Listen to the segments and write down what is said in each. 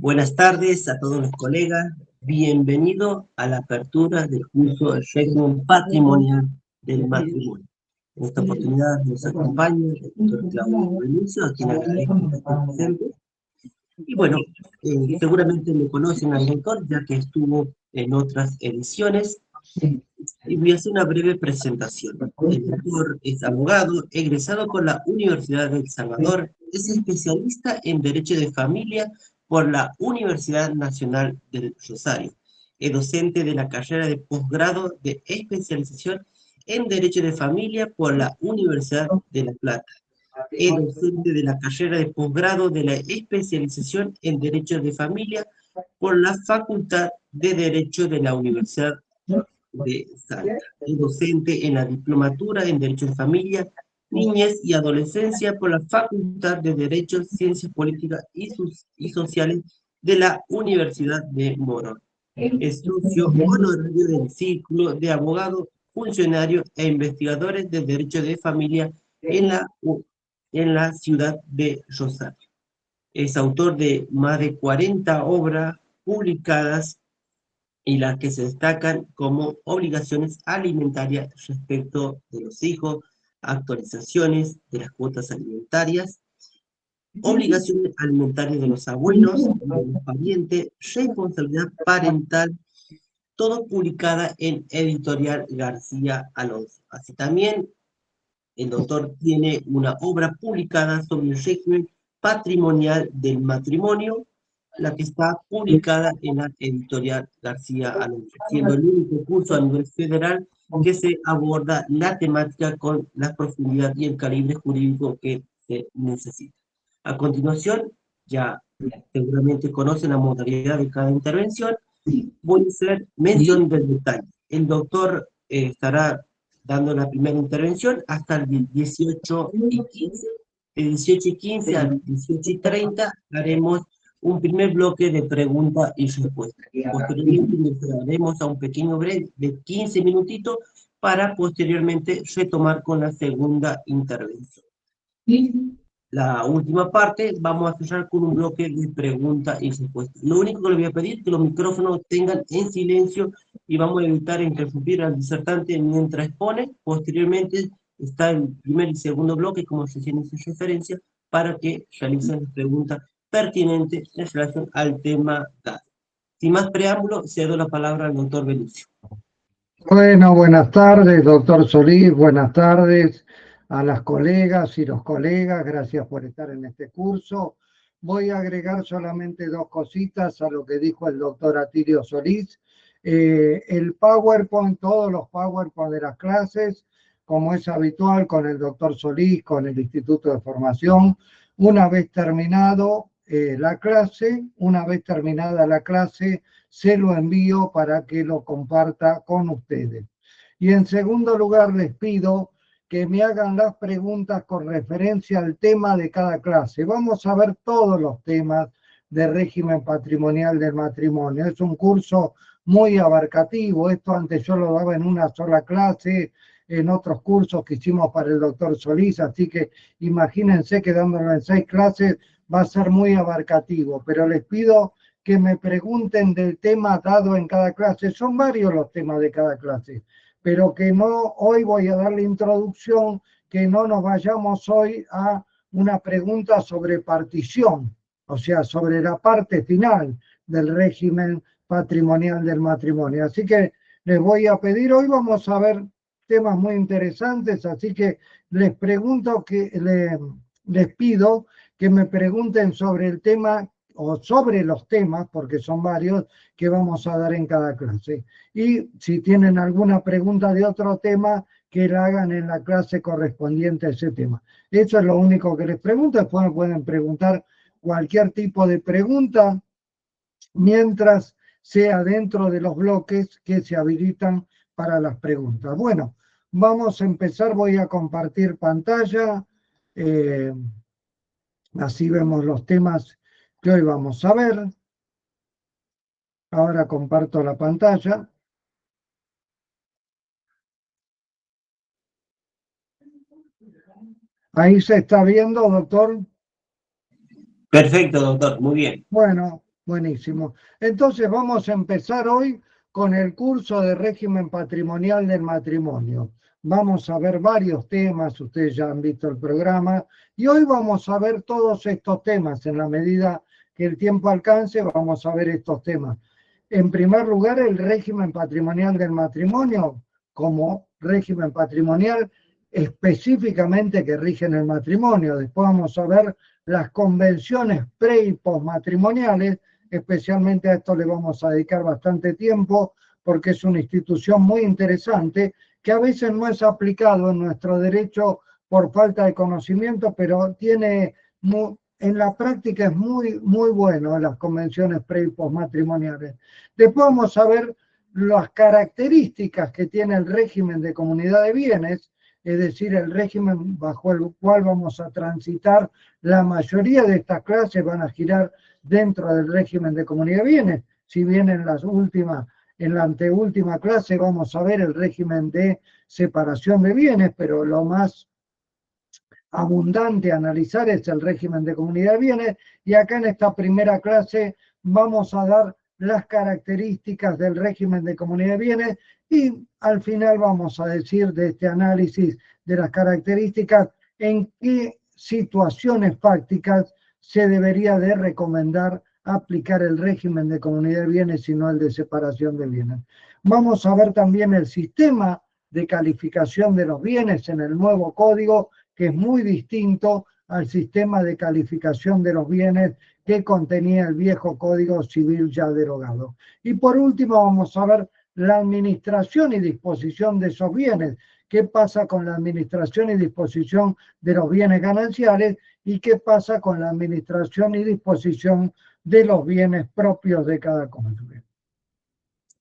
Buenas tardes a todos los colegas. Bienvenido a la apertura del curso de régimen patrimonial del matrimonio. En esta oportunidad nos acompaña el doctor Claudio Benicio, a quien agradezco que esté presente. Y bueno, seguramente me conocen al doctor, ya que estuvo en otras ediciones. Y voy a hacer una breve presentación. El doctor es abogado, egresado por la Universidad de El Salvador, es especialista en Derecho de Familia por la Universidad Nacional del Rosario. Es docente de la carrera de posgrado de especialización en Derecho de Familia por la Universidad de La Plata. Es docente de la carrera de posgrado de la especialización en Derecho de Familia por la Facultad de Derecho de la Universidad de Salta. Es docente en la Diplomatura en Derecho de Familia, Niñez y Adolescencia por la Facultad de Derecho, Ciencias Políticas y Sociales de la Universidad de Morón. Es socio honorario del Círculo de Abogados, Funcionarios e Investigadores de Derecho de Familia en la ciudad de Rosario. Es autor de más de 40 obras publicadas y las que se destacan como obligaciones alimentarias respecto de los hijos, actualizaciones de las cuotas alimentarias, obligaciones alimentarias de los abuelos, de los parientes, responsabilidad parental, todo publicada en Editorial García Alonso. Así también el doctor tiene una obra publicada sobre el régimen patrimonial del matrimonio, la que está publicada en la editorial García Alonso, siendo el único curso a nivel federal que se aborda la temática con la profundidad y el calibre jurídico que se necesita. A continuación, ya seguramente conocen la modalidad de cada intervención, voy a hacer mención del detalle. El doctor estará dando la primera intervención hasta el 18:15. De 18:15 al 18:30 haremos un primer bloque de preguntas y respuestas. Posteriormente ingresaremos a un pequeño break de 15 minutitos para posteriormente retomar con la segunda intervención. La última parte vamos a cerrar con un bloque de preguntas y respuestas. Lo único que les voy a pedir es que los micrófonos tengan en silencio y vamos a evitar interrumpir al disertante mientras expone. Posteriormente está el primer y segundo bloque, como recién hice referencia, para que realicen las preguntas pertinentes en relación al tema dado. Sin más preámbulo, cedo la palabra al doctor Benicio. Bueno, buenas tardes, doctor Solís, buenas tardes a las colegas y los colegas, gracias por estar en este curso. Voy a agregar solamente dos cositas a lo que dijo el doctor Atilio Solís. El PowerPoint, todos los PowerPoint de las clases, como es habitual con el doctor Solís, con el Instituto de Formación, una vez terminado la clase, una vez terminada la clase, se lo envío para que lo comparta con ustedes. Y en segundo lugar, les pido que me hagan las preguntas con referencia al tema de cada clase. Vamos a ver todos los temas de régimen patrimonial del matrimonio. Es un curso muy abarcativo. Esto antes yo lo daba en una sola clase, en otros cursos que hicimos para el doctor Solís, así que imagínense que dándolo en 6 clases va a ser muy abarcativo, pero les pido que me pregunten del tema dado en cada clase. Son varios los temas de cada clase, pero que no, hoy voy a dar la introducción, que no nos vayamos hoy a una pregunta sobre partición, o sea, sobre la parte final del régimen patrimonial del matrimonio. Así que les voy a pedir, hoy vamos a ver temas muy interesantes, así que les pregunto les pido que me pregunten sobre el tema o sobre los temas, porque son varios, que vamos a dar en cada clase. Y si tienen alguna pregunta de otro tema, que la hagan en la clase correspondiente a ese tema. Eso es lo único que les pregunto. Después me pueden preguntar cualquier tipo de pregunta, mientras sea dentro de los bloques que se habilitan para las preguntas. Bueno, vamos a empezar. Voy a compartir pantalla. Así vemos los temas que hoy vamos a ver. Ahora comparto la pantalla. Ahí se está viendo, doctor. Perfecto, doctor, muy bien. Bueno, Buenísimo. Entonces vamos a empezar hoy con el curso de régimen patrimonial del matrimonio. Vamos a ver varios temas, ustedes ya han visto el programa, y hoy vamos a ver todos estos temas. En la medida que el tiempo alcance, vamos a ver estos temas. En primer lugar, el régimen patrimonial del matrimonio, como régimen patrimonial específicamente que rigen el matrimonio. Después vamos a ver las convenciones pre- y postmatrimoniales. Especialmente a esto le vamos a dedicar bastante tiempo porque es una institución muy interesante que a veces no es aplicado en nuestro derecho por falta de conocimiento, pero tiene en la práctica es muy bueno las convenciones pre- y postmatrimoniales. Después vamos a ver las características que tiene el régimen de comunidad de bienes, es decir, el régimen bajo el cual vamos a transitar. La mayoría de estas clases van a girar dentro del régimen de comunidad de bienes. Si bien en la anteúltima clase vamos a ver el régimen de separación de bienes, pero lo más abundante a analizar es el régimen de comunidad de bienes, y acá en esta primera clase vamos a dar las características del régimen de comunidad de bienes y al final vamos a decir de este análisis de las características en qué situaciones fácticas se debería de recomendar aplicar el régimen de comunidad de bienes y no el de separación de bienes. Vamos a ver también el sistema de calificación de los bienes en el nuevo código, que es muy distinto al sistema de calificación de los bienes que contenía el viejo Código Civil ya derogado. Y por último vamos a ver la administración y disposición de esos bienes. ¿Qué pasa con la administración y disposición de los bienes gananciales? ¿Y qué pasa con la administración y disposición de los bienes propios de cada cónyuge?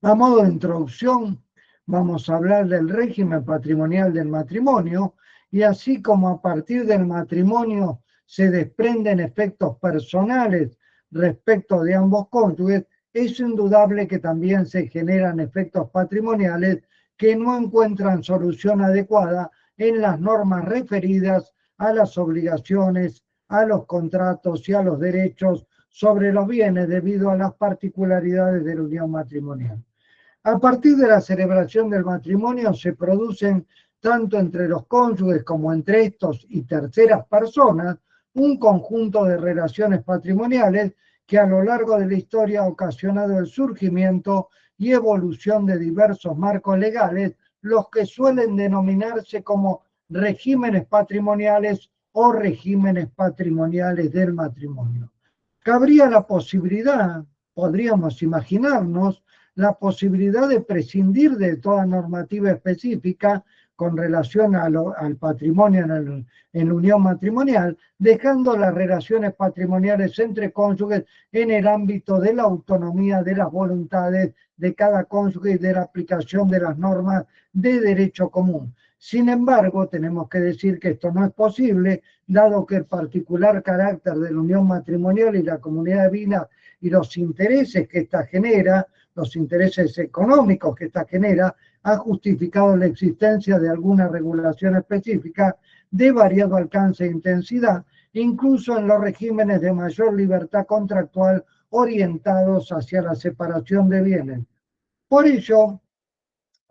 A modo de introducción, vamos a hablar del régimen patrimonial del matrimonio, y así como a partir del matrimonio se desprenden efectos personales respecto de ambos cónyuges, es indudable que también se generan efectos patrimoniales que no encuentran solución adecuada en las normas referidas a las obligaciones, a los contratos y a los derechos sobre los bienes debido a las particularidades de la unión matrimonial. A partir de la celebración del matrimonio se producen, tanto entre los cónyuges como entre estos y terceras personas, un conjunto de relaciones patrimoniales que a lo largo de la historia ha ocasionado el surgimiento y evolución de diversos marcos legales, los que suelen denominarse como regímenes patrimoniales o regímenes patrimoniales del matrimonio. Cabría la posibilidad, podríamos imaginarnos, la posibilidad de prescindir de toda normativa específica con relación al patrimonio en la unión matrimonial, dejando las relaciones patrimoniales entre cónyuges en el ámbito de la autonomía de las voluntades de cada cónyuge y de la aplicación de las normas de derecho común. Sin embargo, tenemos que decir que esto no es posible, dado que el particular carácter de la unión matrimonial y la comunidad de vida y los intereses que ésta genera, los intereses económicos que ésta genera, ha justificado la existencia de alguna regulación específica de variado alcance e intensidad, incluso en los regímenes de mayor libertad contractual orientados hacia la separación de bienes. Por ello,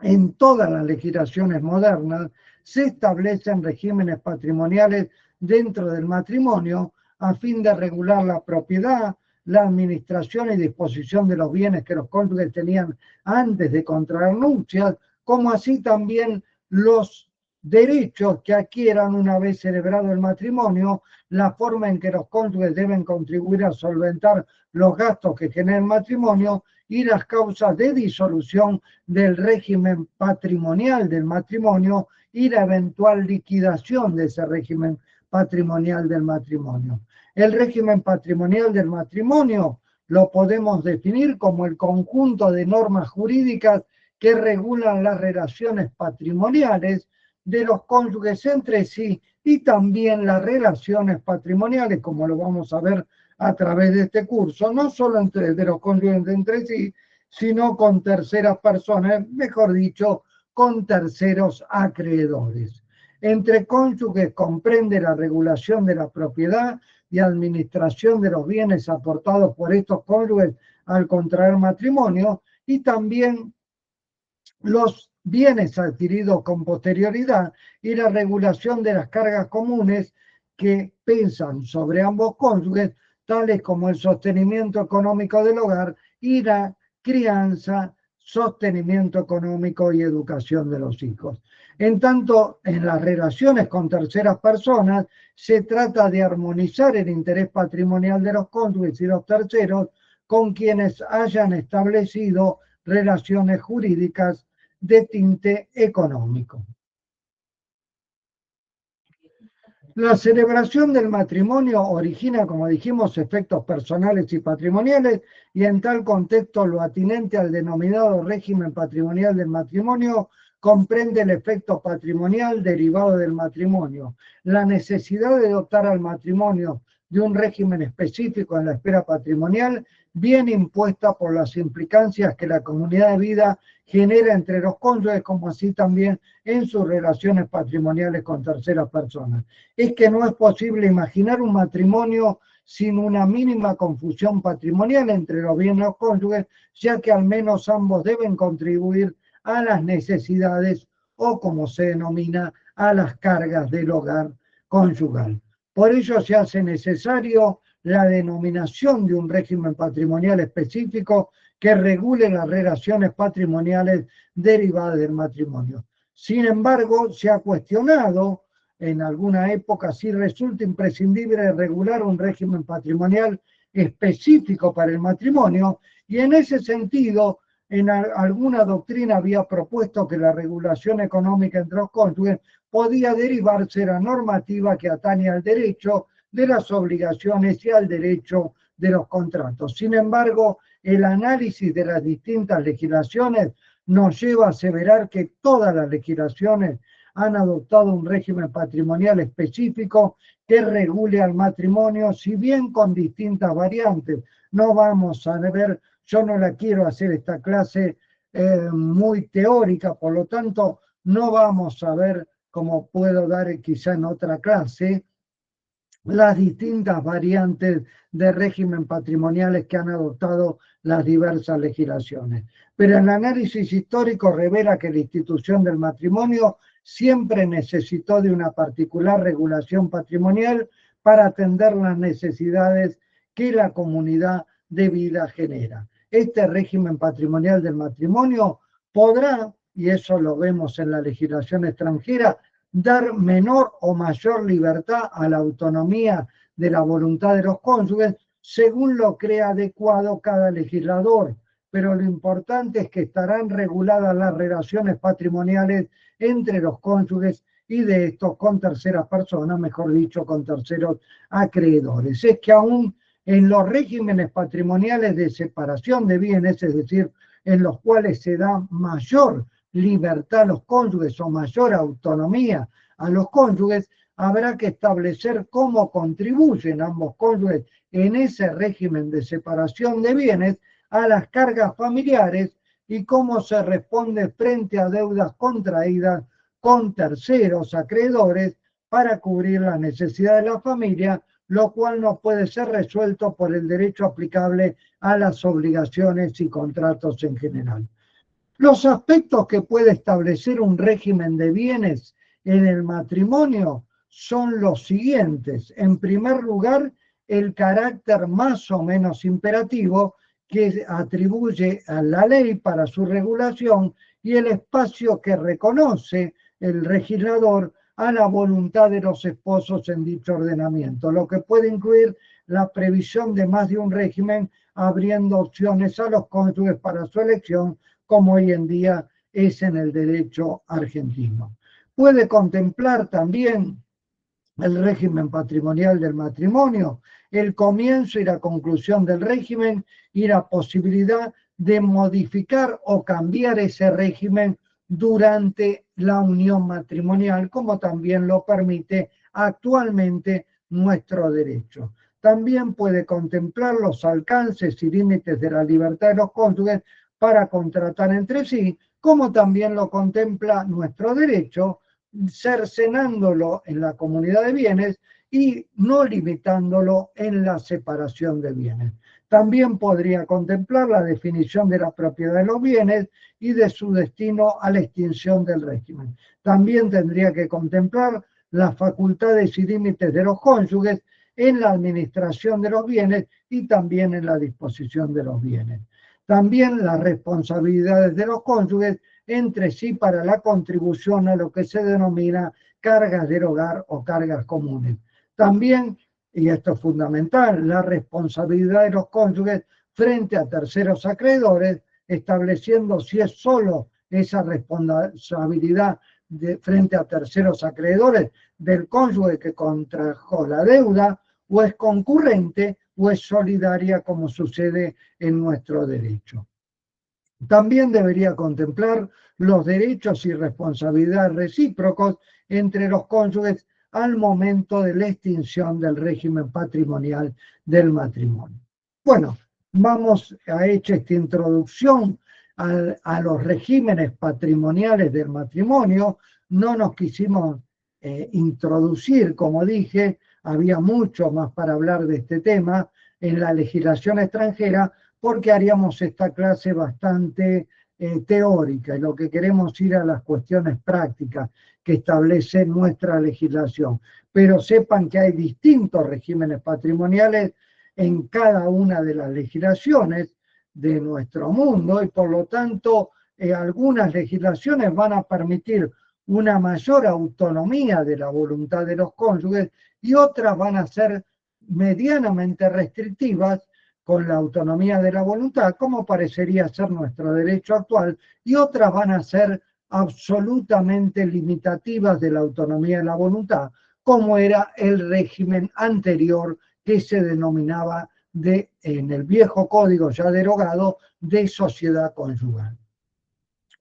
en todas las legislaciones modernas se establecen regímenes patrimoniales dentro del matrimonio a fin de regular la propiedad, la administración y disposición de los bienes que los cónyuges tenían antes de contraer nupcias, como así también los derechos que adquieran una vez celebrado el matrimonio, la forma en que los cónyuges deben contribuir a solventar los gastos que genera el matrimonio y las causas de disolución del régimen patrimonial del matrimonio y la eventual liquidación de ese régimen patrimonial del matrimonio. El régimen patrimonial del matrimonio lo podemos definir como el conjunto de normas jurídicas que regulan las relaciones patrimoniales de los cónyuges entre sí y también las relaciones patrimoniales, como lo vamos a ver a través de este curso, no solo de los cónyuges entre sí, sino con terceras personas, mejor dicho, con terceros acreedores. Entre cónyuges comprende la regulación de la propiedad y administración de los bienes aportados por estos cónyuges al contraer matrimonio, y también los bienes adquiridos con posterioridad y la regulación de las cargas comunes que pesan sobre ambos cónyuges, tales como el sostenimiento económico del hogar y la crianza, sostenimiento económico y educación de los hijos. En tanto, en las relaciones con terceras personas, se trata de armonizar el interés patrimonial de los cónyuges y los terceros con quienes hayan establecido relaciones jurídicas de tinte económico. La celebración del matrimonio origina, como dijimos, efectos personales y patrimoniales, y en tal contexto lo atinente al denominado régimen patrimonial del matrimonio comprende el efecto patrimonial derivado del matrimonio, la necesidad de dotar al matrimonio de un régimen específico en la esfera patrimonial, bien impuesta por las implicancias que la comunidad de vida genera entre los cónyuges, como así también en sus relaciones patrimoniales con terceras personas. Es que no es posible imaginar un matrimonio sin una mínima confusión patrimonial entre los bienes de los cónyuges, ya que al menos ambos deben contribuir a las necesidades o, como se denomina, a las cargas del hogar conyugal. Por ello se hace necesario la denominación de un régimen patrimonial específico que regule las relaciones patrimoniales derivadas del matrimonio. Sin embargo, se ha cuestionado en alguna época si resulta imprescindible regular un régimen patrimonial específico para el matrimonio, y en ese sentido, en alguna doctrina había propuesto que la regulación económica entre los cónyuges podía derivarse de la normativa que atañe al derecho de las obligaciones y al derecho de los contratos. Sin embargo, el análisis de las distintas legislaciones nos lleva a aseverar que todas las legislaciones han adoptado un régimen patrimonial específico que regule al matrimonio, si bien con distintas variantes. No vamos a ver, yo no la quiero hacer esta clase muy teórica, por lo tanto, no vamos a ver, como puedo dar quizá en otra clase, las distintas variantes de régimen patrimoniales que han adoptado las diversas legislaciones. Pero el análisis histórico revela que la institución del matrimonio siempre necesitó de una particular regulación patrimonial para atender las necesidades que la comunidad de vida genera. Este régimen patrimonial del matrimonio podrá, y eso lo vemos en la legislación extranjera, dar menor o mayor libertad a la autonomía de la voluntad de los cónyuges según lo crea adecuado cada legislador, pero lo importante es que estarán reguladas las relaciones patrimoniales entre los cónyuges y de estos con terceras personas, mejor dicho, con terceros acreedores. Es que aún en los regímenes patrimoniales de separación de bienes, es decir, en los cuales se da mayor libertad a los cónyuges o mayor autonomía a los cónyuges, habrá que establecer cómo contribuyen ambos cónyuges en ese régimen de separación de bienes a las cargas familiares y cómo se responde frente a deudas contraídas con terceros acreedores para cubrir las necesidades de la familia, lo cual no puede ser resuelto por el derecho aplicable a las obligaciones y contratos en general. Los aspectos que puede establecer un régimen de bienes en el matrimonio son los siguientes. En primer lugar, el carácter más o menos imperativo que atribuye a la ley para su regulación y el espacio que reconoce el legislador a la voluntad de los esposos en dicho ordenamiento, lo que puede incluir la previsión de más de un régimen, abriendo opciones a los cónyuges para su elección, como hoy en día es en el derecho argentino. Puede contemplar también el régimen patrimonial del matrimonio, el comienzo y la conclusión del régimen y la posibilidad de modificar o cambiar ese régimen durante la unión matrimonial, como también lo permite actualmente nuestro derecho. También puede contemplar los alcances y límites de la libertad de los cónyuges para contratar entre sí, como también lo contempla nuestro derecho, cercenándolo en la comunidad de bienes y no limitándolo en la separación de bienes. También podría contemplar la definición de la propiedad de los bienes y de su destino a la extinción del régimen. También tendría que contemplar las facultades y límites de los cónyuges en la administración de los bienes y también en la disposición de los bienes. También las responsabilidades de los cónyuges entre sí para la contribución a lo que se denomina cargas del hogar o cargas comunes. También, y esto es fundamental, la responsabilidad de los cónyuges frente a terceros acreedores, estableciendo si es solo esa responsabilidad frente a terceros acreedores del cónyuge que contrajo la deuda, o es concurrente o es solidaria, como sucede en nuestro derecho. También debería contemplar los derechos y responsabilidades recíprocos entre los cónyuges al momento de la extinción del régimen patrimonial del matrimonio. Bueno, vamos a hecho esta introducción a los regímenes patrimoniales del matrimonio. No nos quisimos introducir, como dije, había mucho más para hablar de este tema en la legislación extranjera, porque haríamos esta clase bastante teórica, y lo que queremos ir a las cuestiones prácticas que establece nuestra legislación. Pero sepan que hay distintos regímenes patrimoniales en cada una de las legislaciones de nuestro mundo, y por lo tanto algunas legislaciones van a permitir una mayor autonomía de la voluntad de los cónyuges y otras van a ser medianamente restrictivas con la autonomía de la voluntad, como parecería ser nuestro derecho actual, y otras van a ser absolutamente limitativas de la autonomía de la voluntad, como era el régimen anterior que se denominaba en el viejo código ya derogado, de sociedad conyugal.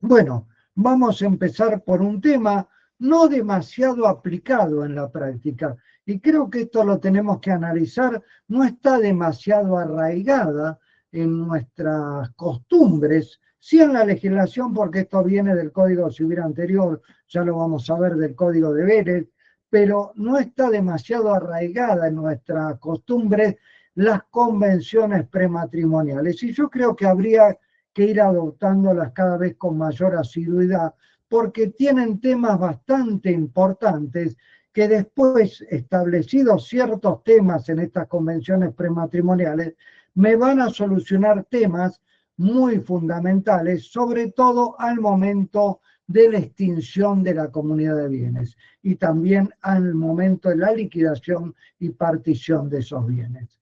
Bueno, vamos a empezar por un tema no demasiado aplicado en la práctica, y creo que esto lo tenemos que analizar, no está demasiado arraigada en nuestras costumbres, sí en la legislación, porque esto viene del Código Civil anterior, ya lo vamos a ver, del Código de Vélez, pero no está demasiado arraigada en nuestras costumbres las convenciones prematrimoniales, y yo creo que habría que ir adoptándolas cada vez con mayor asiduidad, porque tienen temas bastante importantes que después, establecidos ciertos temas en estas convenciones prematrimoniales, me van a solucionar temas muy fundamentales, sobre todo al momento de la extinción de la comunidad de bienes y también al momento de la liquidación y partición de esos bienes.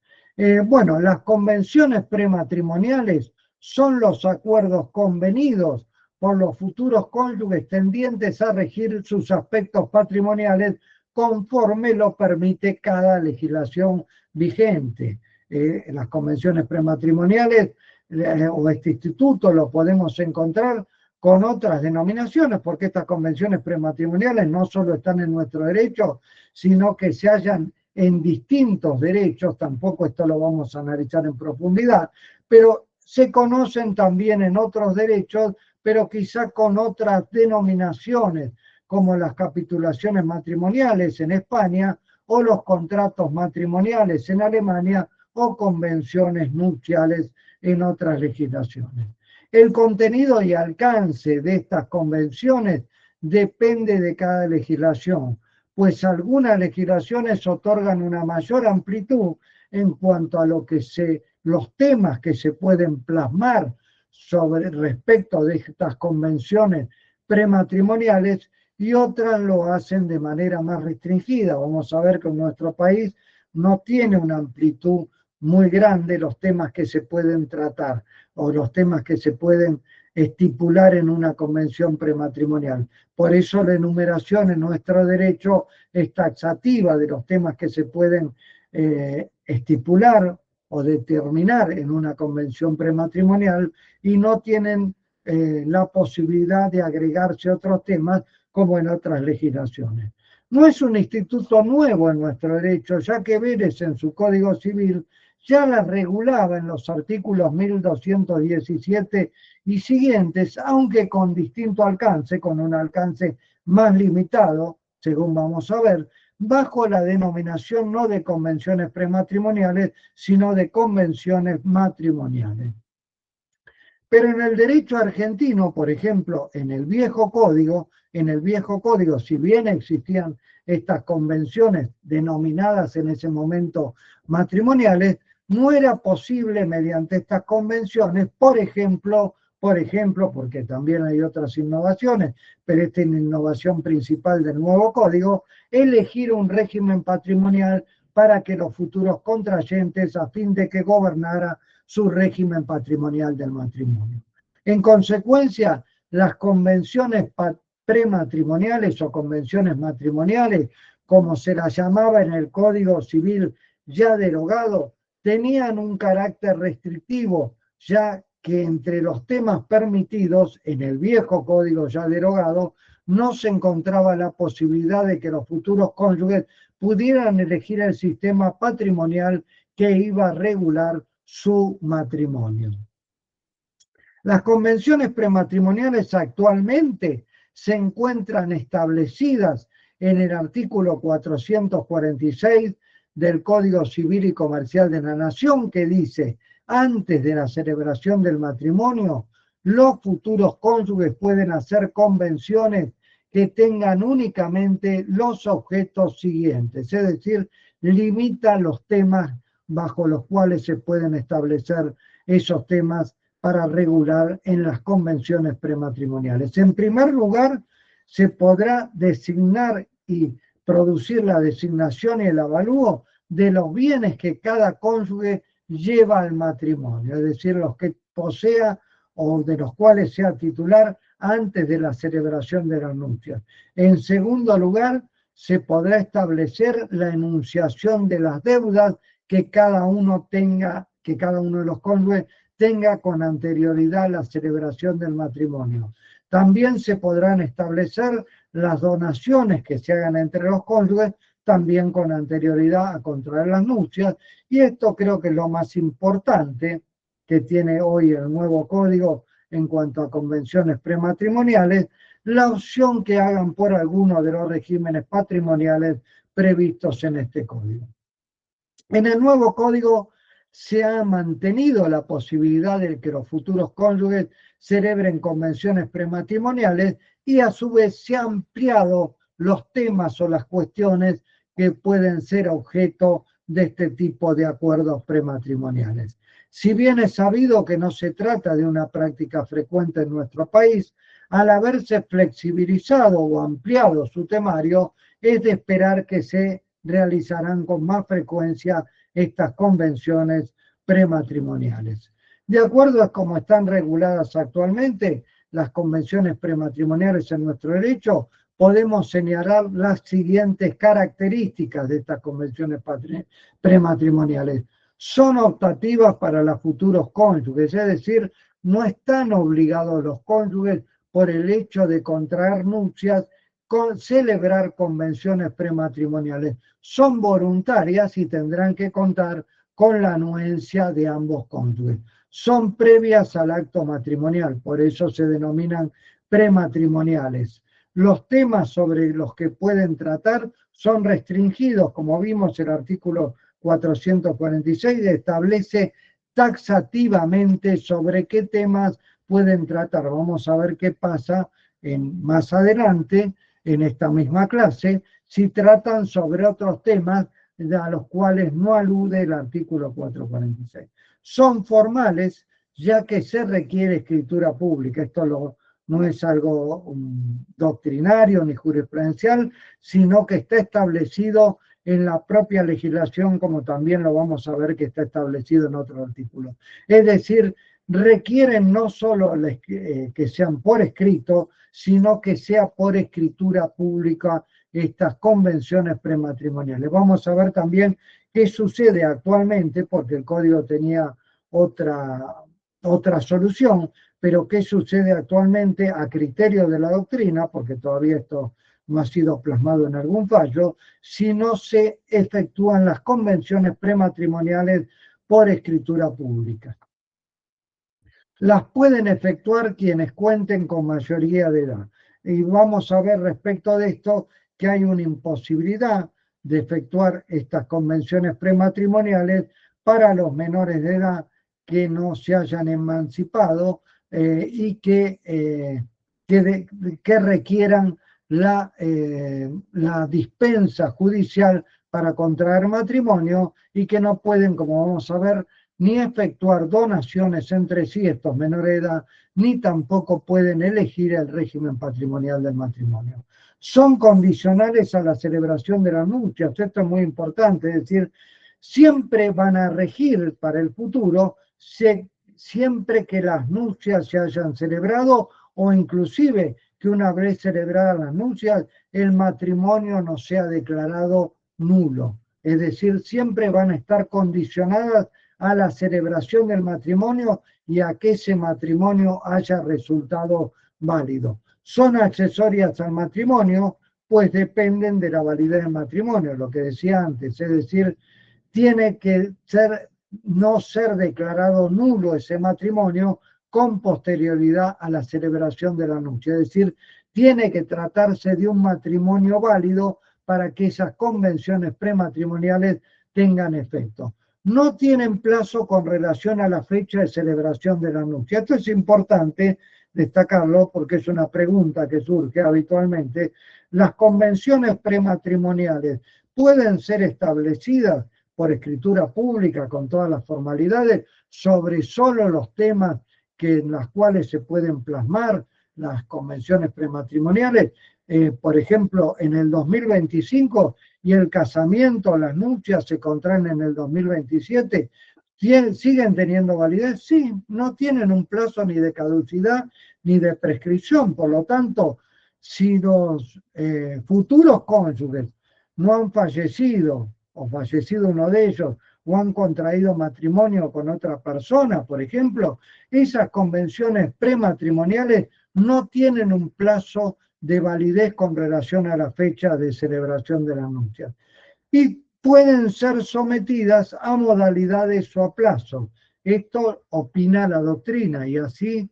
Bueno, las convenciones prematrimoniales son los acuerdos convenidos por los futuros cónyuges tendientes a regir sus aspectos patrimoniales conforme lo permite cada legislación vigente. Las convenciones prematrimoniales o este instituto lo podemos encontrar con otras denominaciones, porque estas convenciones prematrimoniales no solo están en nuestro derecho, sino que se hallan en distintos derechos, tampoco esto lo vamos a analizar en profundidad, pero se conocen también en otros derechos, pero quizá con otras denominaciones, como las capitulaciones matrimoniales en España, o los contratos matrimoniales en Alemania, o convenciones nupciales en otras legislaciones. El contenido y alcance de estas convenciones depende de cada legislación, pues algunas legislaciones otorgan una mayor amplitud en cuanto a los temas que se pueden plasmar respecto de estas convenciones prematrimoniales, y otras lo hacen de manera más restringida. Vamos a ver que en nuestro país no tiene una amplitud muy grande los temas que se pueden tratar o los temas que se pueden estipular en una convención prematrimonial. Por eso la enumeración en nuestro derecho es taxativa de los temas que se pueden estipular o determinar en una convención prematrimonial, y no tienen la posibilidad de agregarse otros temas como en otras legislaciones. No es un instituto nuevo en nuestro derecho, ya que Vélez en su Código Civil ya la regulaba en los artículos 1217 y siguientes, aunque con distinto alcance, con un alcance más limitado, según vamos a ver, bajo la denominación no de convenciones prematrimoniales, sino de convenciones matrimoniales. Pero en el derecho argentino, por ejemplo, en el viejo código, si bien existían estas convenciones denominadas en ese momento matrimoniales, no era posible mediante estas convenciones, por ejemplo, porque también hay otras innovaciones, pero esta es la innovación principal del nuevo código, elegir un régimen patrimonial para que los futuros contrayentes, a fin de que gobernara su régimen patrimonial del matrimonio. En consecuencia, las convenciones prematrimoniales o convenciones matrimoniales, como se las llamaba en el Código Civil ya derogado, tenían un carácter restrictivo, ya que entre los temas permitidos en el viejo código ya derogado no se encontraba la posibilidad de que los futuros cónyuges pudieran elegir el sistema patrimonial que iba a regular su matrimonio. Las convenciones prematrimoniales actualmente se encuentran establecidas en el artículo 446 del Código Civil y Comercial de la Nación, que dice: antes de la celebración del matrimonio, los futuros cónyuges pueden hacer convenciones que tengan únicamente los objetos siguientes, es decir, limita los temas bajo los cuales se pueden establecer esos temas para regular en las convenciones prematrimoniales. En primer lugar, se podrá designar y producir la designación y el avalúo de los bienes que cada cónyuge lleva al matrimonio, es decir, los que posea o de los cuales sea titular antes de la celebración de las nupcias. En segundo lugar, se podrá establecer la enunciación de las deudas que cada uno de los cónyuges tenga con anterioridad a la celebración del matrimonio. También se podrán establecer las donaciones que se hagan entre los cónyuges, también con anterioridad a contraer las nupcias, y esto creo que es lo más importante que tiene hoy el nuevo código en cuanto a convenciones prematrimoniales, la opción que hagan por alguno de los regímenes patrimoniales previstos en este código. En el nuevo código se ha mantenido la posibilidad de que los futuros cónyuges celebren convenciones prematrimoniales y a su vez se han ampliado los temas o las cuestiones que pueden ser objeto de este tipo de acuerdos prematrimoniales. Si bien es sabido que no se trata de una práctica frecuente en nuestro país, al haberse flexibilizado o ampliado su temario, es de esperar que se realizarán con más frecuencia estas convenciones prematrimoniales. De acuerdo a cómo están reguladas actualmente las convenciones prematrimoniales en nuestro derecho, podemos señalar las siguientes características de estas convenciones prematrimoniales. Son optativas para los futuros cónyuges, es decir, no están obligados los cónyuges por el hecho de contraer nupcias celebrar convenciones prematrimoniales. Son voluntarias y tendrán que contar con la anuencia de ambos cónyuges. Son previas al acto matrimonial, por eso se denominan prematrimoniales. Los temas sobre los que pueden tratar son restringidos, como vimos el artículo 446 establece taxativamente sobre qué temas pueden tratar. Vamos a ver qué pasa más adelante en esta misma clase, si tratan sobre otros temas a los cuales no alude el artículo 446. Son formales, ya que se requiere escritura pública. Esto no es algo doctrinario ni jurisprudencial, sino que está establecido en la propia legislación, como también lo vamos a ver que está establecido en otro artículo. Es decir, requieren no solo que sean por escrito, sino que sea por escritura pública estas convenciones prematrimoniales. Vamos a ver también qué sucede actualmente, porque el código tenía otra solución, pero qué sucede actualmente a criterio de la doctrina, porque todavía esto no ha sido plasmado en algún fallo, si no se efectúan las convenciones prematrimoniales por escritura pública. Las pueden efectuar quienes cuenten con mayoría de edad. Y vamos a ver respecto de esto que hay una imposibilidad de efectuar estas convenciones prematrimoniales para los menores de edad que no se hayan emancipado y que requieran la dispensa judicial para contraer matrimonio y que no pueden, como vamos a ver, ni efectuar donaciones entre sí estos menores de edad, ni tampoco pueden elegir el régimen patrimonial del matrimonio. Son condicionales a la celebración de las nupcias, esto es muy importante, es decir, siempre van a regir para el futuro siempre que las nupcias se hayan celebrado o inclusive que una vez celebradas las nupcias el matrimonio no sea declarado nulo. Es decir, siempre van a estar condicionadas a la celebración del matrimonio y a que ese matrimonio haya resultado válido. Son accesorias al matrimonio, pues dependen de la validez del matrimonio, lo que decía antes, es decir, tiene que no ser declarado nulo ese matrimonio con posterioridad a la celebración de la nupcia. Es decir, tiene que tratarse de un matrimonio válido para que esas convenciones prematrimoniales tengan efecto. No tienen plazo con relación a la fecha de celebración de la nupcia. Esto es importante destacarlo porque es una pregunta que surge habitualmente. Las convenciones prematrimoniales pueden ser establecidas por escritura pública con todas las formalidades sobre solo los temas en los cuales se pueden plasmar las convenciones prematrimoniales. Por ejemplo, en el 2025 y el casamiento, las nupcias se contraen en el 2027, ¿siguen teniendo validez? Sí, no tienen un plazo ni de caducidad ni de prescripción. Por lo tanto, si los futuros cónyuges no han fallecido o fallecido uno de ellos o han contraído matrimonio con otra persona, por ejemplo, esas convenciones prematrimoniales no tienen un plazo de validez con relación a la fecha de celebración de la nupcia. Y pueden ser sometidas a modalidades o a plazo. Esto opina la doctrina y así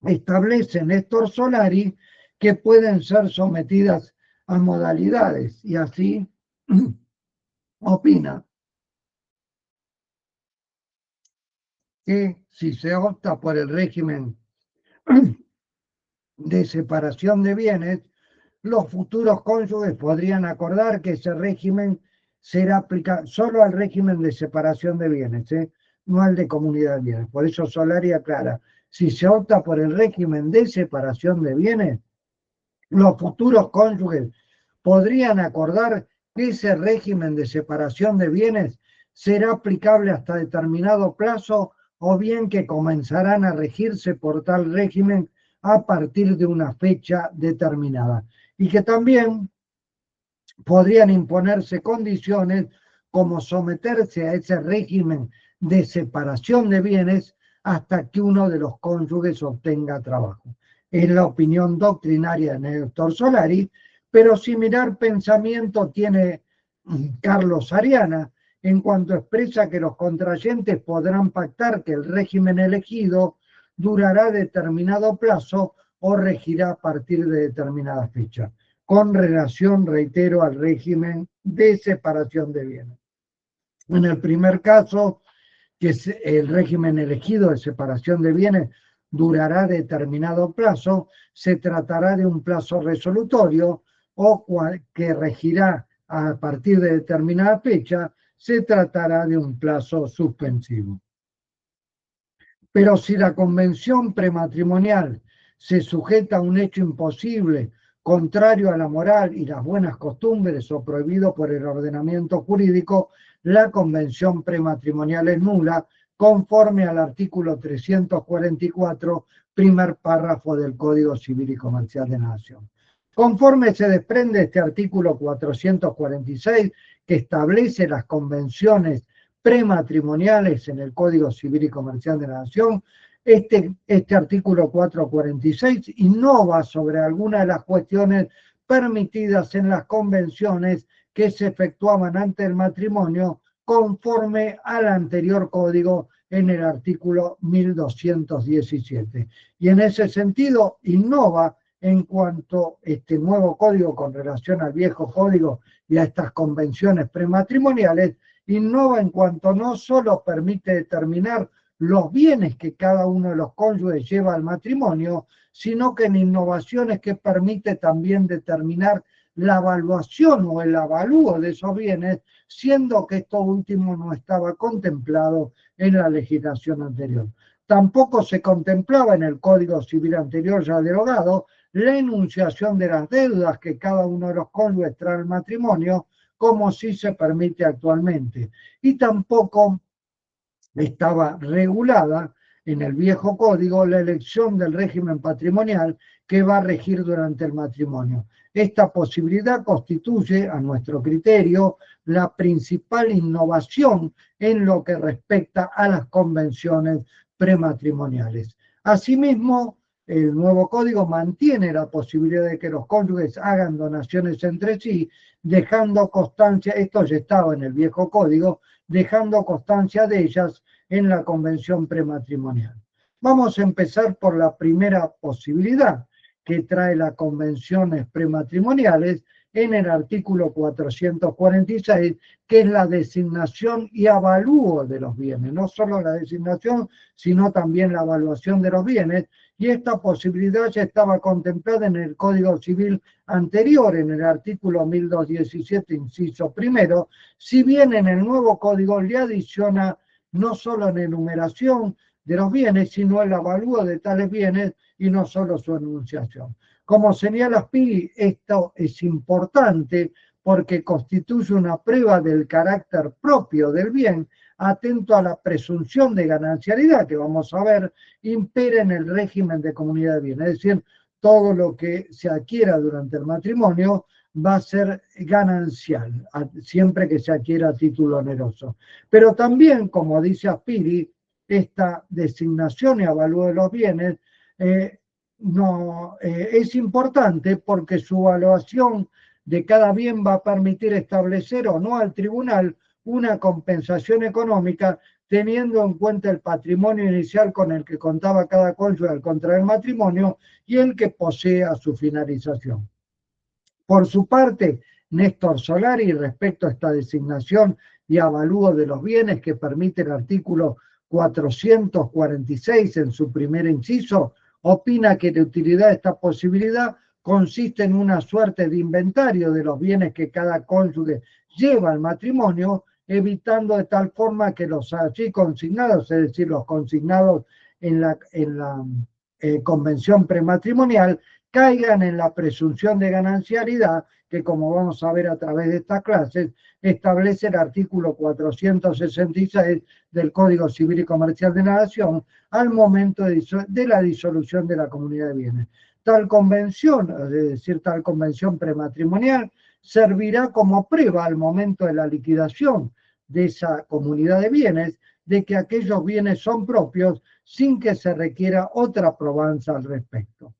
establece Néstor Solari que pueden ser sometidas a modalidades y así opina que si se opta por el régimen de separación de bienes, los futuros cónyuges podrían acordar que ese régimen será aplicado solo al régimen de separación de bienes, no al de comunidad de bienes. Por eso Solari aclara, si se opta por el régimen de separación de bienes, los futuros cónyuges podrían acordar que ese régimen de separación de bienes será aplicable hasta determinado plazo o bien que comenzarán a regirse por tal régimen a partir de una fecha determinada. Y que también podrían imponerse condiciones como someterse a ese régimen de separación de bienes hasta que uno de los cónyuges obtenga trabajo. Es la opinión doctrinaria de Néstor Solari, pero similar pensamiento tiene Carlos Ariana, en cuanto expresa que los contrayentes podrán pactar que el régimen elegido durará determinado plazo o regirá a partir de determinada fecha, con relación, reitero, al régimen de separación de bienes. En el primer caso, que es el régimen elegido de separación de bienes durará determinado plazo, se tratará de un plazo resolutorio o que regirá a partir de determinada fecha, se tratará de un plazo suspensivo. Pero si la convención prematrimonial se sujeta a un hecho imposible, contrario a la moral y las buenas costumbres o prohibido por el ordenamiento jurídico, la convención prematrimonial es nula, conforme al artículo 344, primer párrafo del Código Civil y Comercial de la Nación. Conforme se desprende este artículo 446, que establece las convenciones prematrimoniales en el Código Civil y Comercial de la Nación, este artículo 446 innova sobre algunas de las cuestiones permitidas en las convenciones que se efectuaban ante el matrimonio conforme al anterior código en el artículo 1217. Y en ese sentido innova en cuanto a este nuevo código con relación al viejo código y a estas convenciones prematrimoniales, innova en cuanto no solo permite determinar los bienes que cada uno de los cónyuges lleva al matrimonio, sino que en innovaciones que permite también determinar la evaluación o el avalúo de esos bienes, siendo que esto último no estaba contemplado en la legislación anterior. Tampoco se contemplaba en el Código Civil anterior ya derogado la enunciación de las deudas que cada uno de los cónyuges trae al matrimonio, como sí se permite actualmente. Y tampoco estaba regulada en el viejo código la elección del régimen patrimonial que va a regir durante el matrimonio. Esta posibilidad constituye, a nuestro criterio, la principal innovación en lo que respecta a las convenciones prematrimoniales. Asimismo, el nuevo código mantiene la posibilidad de que los cónyuges hagan donaciones entre sí, dejando constancia, esto ya estaba en el viejo código, dejando constancia de ellas en la convención prematrimonial. Vamos a empezar por la primera posibilidad que trae las convenciones prematrimoniales en el artículo 446, que es la designación y avalúo de los bienes. No solo la designación, sino también la evaluación de los bienes. Y esta posibilidad ya estaba contemplada en el Código Civil anterior, en el artículo 1217, inciso primero, si bien en el nuevo código le adiciona no solo en enumeración de los bienes, sino el avalúo de tales bienes y no solo su enunciación. Como señala Spiri, esto es importante porque constituye una prueba del carácter propio del bien, atento a la presunción de ganancialidad que vamos a ver, impera en el régimen de comunidad de bienes. Es decir, todo lo que se adquiera durante el matrimonio va a ser ganancial, siempre que se adquiera a título oneroso. Pero también, como dice Spiri, esta designación y avalúo de los bienes es importante porque su evaluación de cada bien va a permitir establecer o no al tribunal una compensación económica teniendo en cuenta el patrimonio inicial con el que contaba cada cónyuge al contraer el matrimonio y el que posee a su finalización. Por su parte, Néstor Solari, respecto a esta designación y avalúo de los bienes que permite el artículo 446 en su primer inciso, opina que la utilidad de esta posibilidad consiste en una suerte de inventario de los bienes que cada cónyuge lleva al matrimonio, evitando de tal forma que los allí consignados, es decir, los consignados en la convención prematrimonial, caigan en la presunción de ganancialidad que, como vamos a ver a través de estas clases, establece el artículo 466 del Código Civil y Comercial de la Nación al momento de la disolución de la comunidad de bienes. Tal convención, es decir, tal convención prematrimonial, servirá como prueba al momento de la liquidación de esa comunidad de bienes de que aquellos bienes son propios sin que se requiera otra probanza al respecto.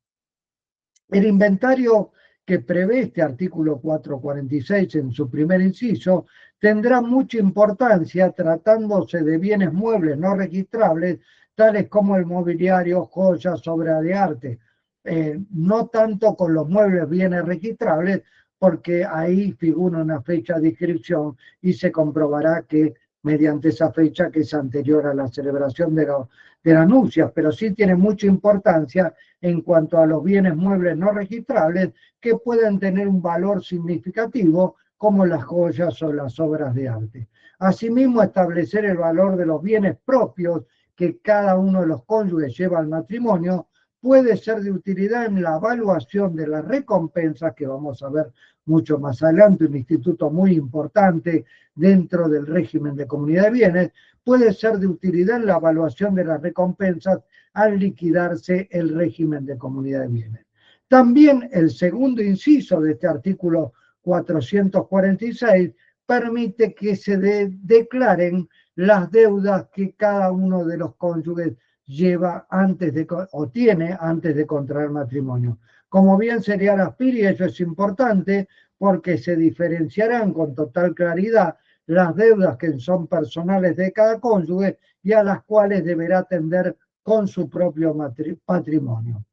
El inventario que prevé este artículo 446 en su primer inciso tendrá mucha importancia tratándose de bienes muebles no registrables, tales como el mobiliario, joyas, obra de arte. No tanto con los muebles bienes registrables, porque ahí figura una fecha de inscripción y se comprobará que mediante esa fecha que es anterior a la celebración de las nupcias, pero sí tiene mucha importancia en cuanto a los bienes muebles no registrables que pueden tener un valor significativo como las joyas o las obras de arte. Asimismo, establecer el valor de los bienes propios que cada uno de los cónyuges lleva al matrimonio puede ser de utilidad en la evaluación de las recompensas, que vamos a ver mucho más adelante, un instituto muy importante dentro del régimen de comunidad de bienes, puede ser de utilidad en la evaluación de las recompensas al liquidarse el régimen de comunidad de bienes. También el segundo inciso de este artículo 446 permite que se declaren las deudas que cada uno de los cónyuges lleva o tiene antes de contraer matrimonio. Como bien señala Spiri, eso es importante porque se diferenciarán con total claridad las deudas que son personales de cada cónyuge y a las cuales deberá atender con su propio patrimonio.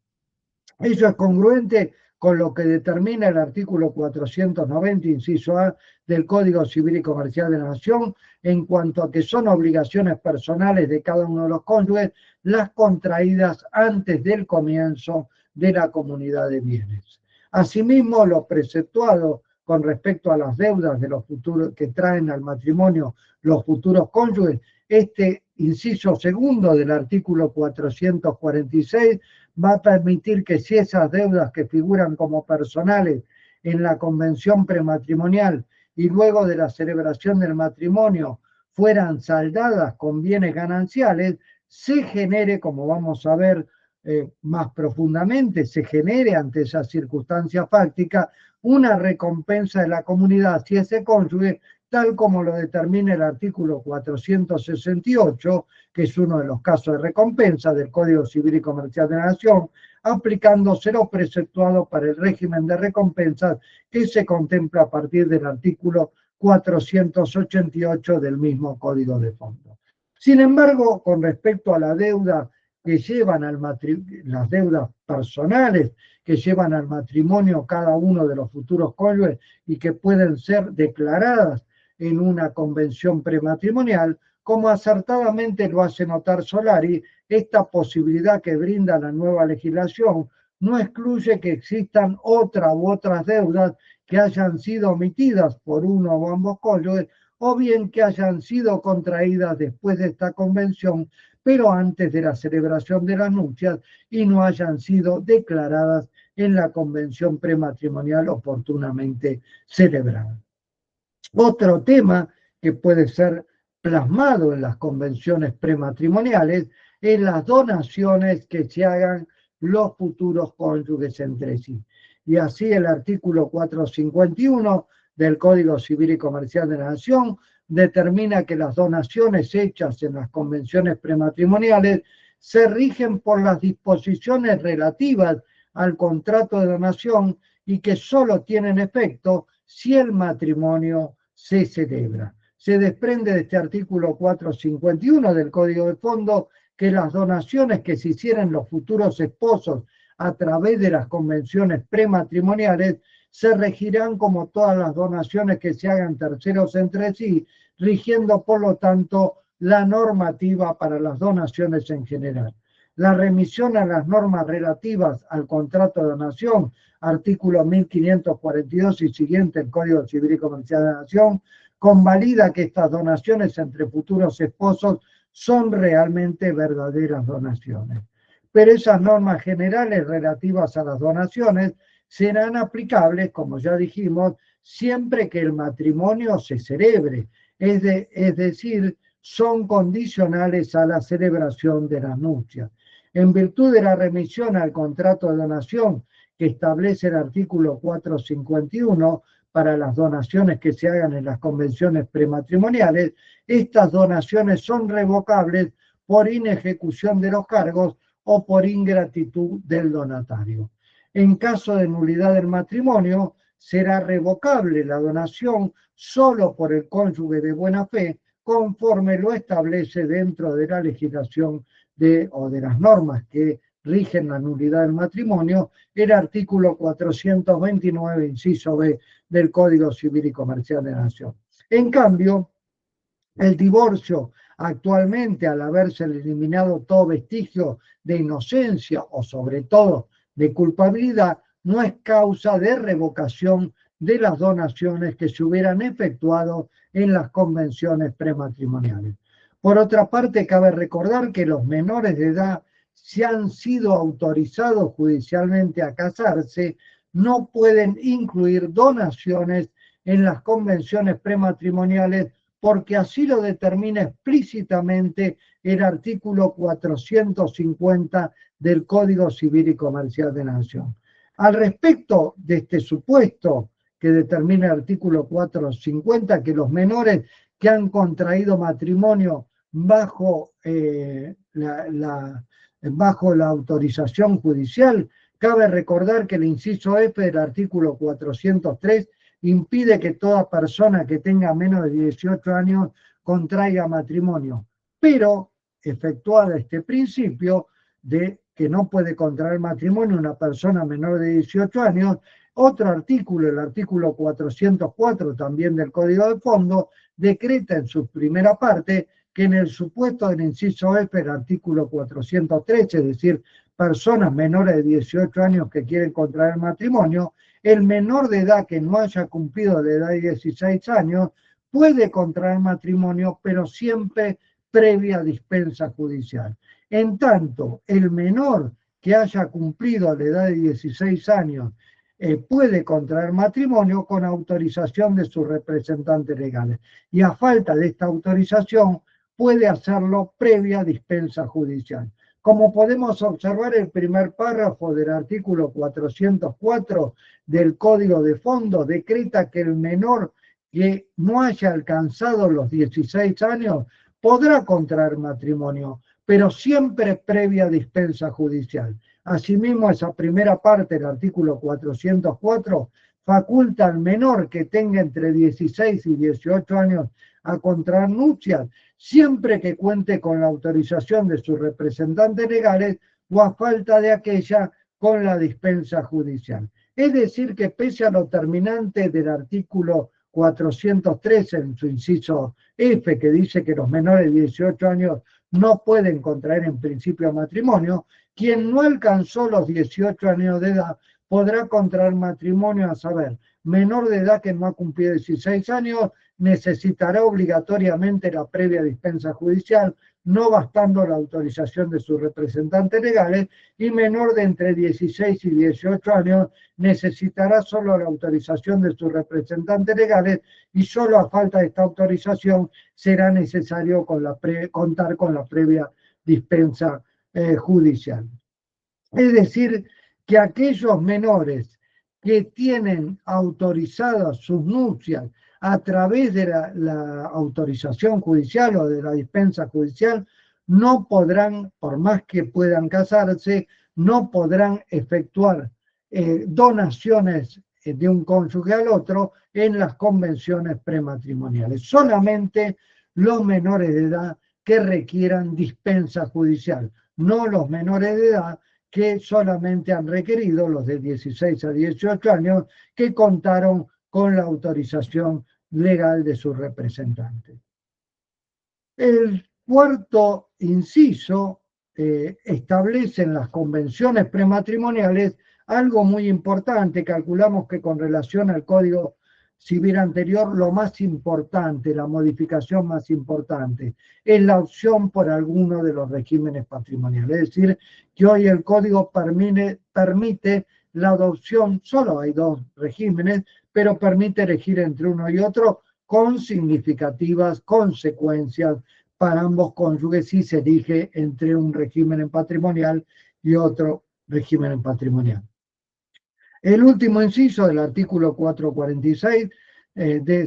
Eso es congruente con lo que determina el artículo 490, inciso A, del Código Civil y Comercial de la Nación, en cuanto a que son obligaciones personales de cada uno de los cónyuges las contraídas antes del comienzo de la comunidad de bienes. Asimismo, lo preceptuado con respecto a las deudas de los futuros que traen al matrimonio los futuros cónyuges, este inciso segundo del artículo 446 va a permitir que si esas deudas que figuran como personales en la convención prematrimonial y luego de la celebración del matrimonio fueran saldadas con bienes gananciales, se genere, como vamos a ver más profundamente, se genere ante esa circunstancia fáctica una recompensa de la comunidad si ese cónyuge, tal como lo determina el artículo 468, que es uno de los casos de recompensa del Código Civil y Comercial de la Nación, aplicándose lo preceptuado para el régimen de recompensas que se contempla a partir del artículo 488 del mismo Código de Fondo. Sin embargo, con respecto a la deuda que llevan al las deudas personales que llevan al matrimonio cada uno de los futuros cónyuges y que pueden ser declaradas en una convención prematrimonial, como acertadamente lo hace notar Solari, esta posibilidad que brinda la nueva legislación no excluye que existan otra u otras deudas que hayan sido omitidas por uno o ambos cónyuges, o bien que hayan sido contraídas después de esta convención, pero antes de la celebración de las nupcias y no hayan sido declaradas en la convención prematrimonial oportunamente celebrada. Otro tema que puede ser plasmado en las convenciones prematrimoniales es las donaciones que se hagan los futuros cónyuges entre sí. Y así el artículo 451 del Código Civil y Comercial de la Nación determina que las donaciones hechas en las convenciones prematrimoniales se rigen por las disposiciones relativas al contrato de donación y que solo tienen efecto si el matrimonio se celebra. Se desprende de este artículo 451 del Código de Fondo que las donaciones que se hicieran los futuros esposos a través de las convenciones prematrimoniales se regirán como todas las donaciones que se hagan terceros entre sí, rigiendo por lo tanto la normativa para las donaciones en general. La remisión a las normas relativas al contrato de donación, artículo 1542 y siguiente del Código Civil y Comercial de la Nación, convalida que estas donaciones entre futuros esposos son realmente verdaderas donaciones. Pero esas normas generales relativas a las donaciones serán aplicables, como ya dijimos, siempre que el matrimonio se celebre, es decir, son condicionales a la celebración de las nupcias. En virtud de la remisión al contrato de donación que establece el artículo 451 para las donaciones que se hagan en las convenciones prematrimoniales, estas donaciones son revocables por inejecución de los cargos o por ingratitud del donatario. En caso de nulidad del matrimonio, será revocable la donación solo por el cónyuge de buena fe, conforme lo establece dentro de la legislación o de las normas que rigen la nulidad del matrimonio, el artículo 429, inciso B, del Código Civil y Comercial de la Nación. En cambio, el divorcio actualmente, al haberse eliminado todo vestigio de inocencia o sobre todo de culpabilidad, no es causa de revocación de las donaciones que se hubieran efectuado en las convenciones prematrimoniales. Por otra parte, cabe recordar que los menores de edad, si han sido autorizados judicialmente a casarse, no pueden incluir donaciones en las convenciones prematrimoniales porque así lo determina explícitamente el artículo 450 del Código Civil y Comercial de la Nación. Al respecto de este supuesto que determina el artículo 450, que los menores que han contraído matrimonio bajo la autorización judicial, cabe recordar que el inciso F del artículo 403 impide que toda persona que tenga menos de 18 años contraiga matrimonio, pero efectuada este principio de que no puede contraer matrimonio una persona menor de 18 años, otro artículo, el artículo 404 también del Código de Fondo, decreta en su primera parte que en el supuesto del inciso F del artículo 413, es decir, personas menores de 18 años que quieren contraer matrimonio, el menor de edad que no haya cumplido la edad de 16 años puede contraer matrimonio, pero siempre previa dispensa judicial. En tanto, el menor que haya cumplido la edad de 16 años puede contraer matrimonio con autorización de sus representantes legales. Y a falta de esta autorización, puede hacerlo previa dispensa judicial. Como podemos observar, el primer párrafo del artículo 404 del Código de Fondo decreta que el menor que no haya alcanzado los 16 años podrá contraer matrimonio, pero siempre previa dispensa judicial. Asimismo, esa primera parte del artículo 404 faculta al menor que tenga entre 16 y 18 años a contraer nupcias, siempre que cuente con la autorización de sus representantes legales o a falta de aquella con la dispensa judicial. Es decir, que pese a lo terminante del artículo 413 en su inciso F, que dice que los menores de 18 años no pueden contraer en principio matrimonio, quien no alcanzó los 18 años de edad podrá contraer matrimonio, a saber, menor de edad que no ha cumplido 16 años, necesitará obligatoriamente la previa dispensa judicial, no bastando la autorización de sus representantes legales, y menor de entre 16 y 18 años necesitará solo la autorización de sus representantes legales, y solo a falta de esta autorización será necesario contar con la previa dispensa judicial. Es decir, que aquellos menores que tienen autorizadas sus nupcias a través de la autorización judicial o de la dispensa judicial, no podrán, por más que puedan casarse, no podrán efectuar donaciones de un cónyuge al otro en las convenciones prematrimoniales. Solamente los menores de edad que requieran dispensa judicial, no los menores de edad que solamente han requerido, los de 16 a 18 años, que contaron con la autorización legal de sus representantes. El cuarto inciso establece en las convenciones prematrimoniales algo muy importante. Calculamos que con relación al Código Civil anterior, lo más importante, la modificación más importante, es la opción por alguno de los regímenes patrimoniales. Es decir, que hoy el Código permite la adopción, solo hay dos regímenes, pero permite elegir entre uno y otro con significativas consecuencias para ambos cónyuges si se elige entre un régimen patrimonial y otro régimen patrimonial. El último inciso del artículo 446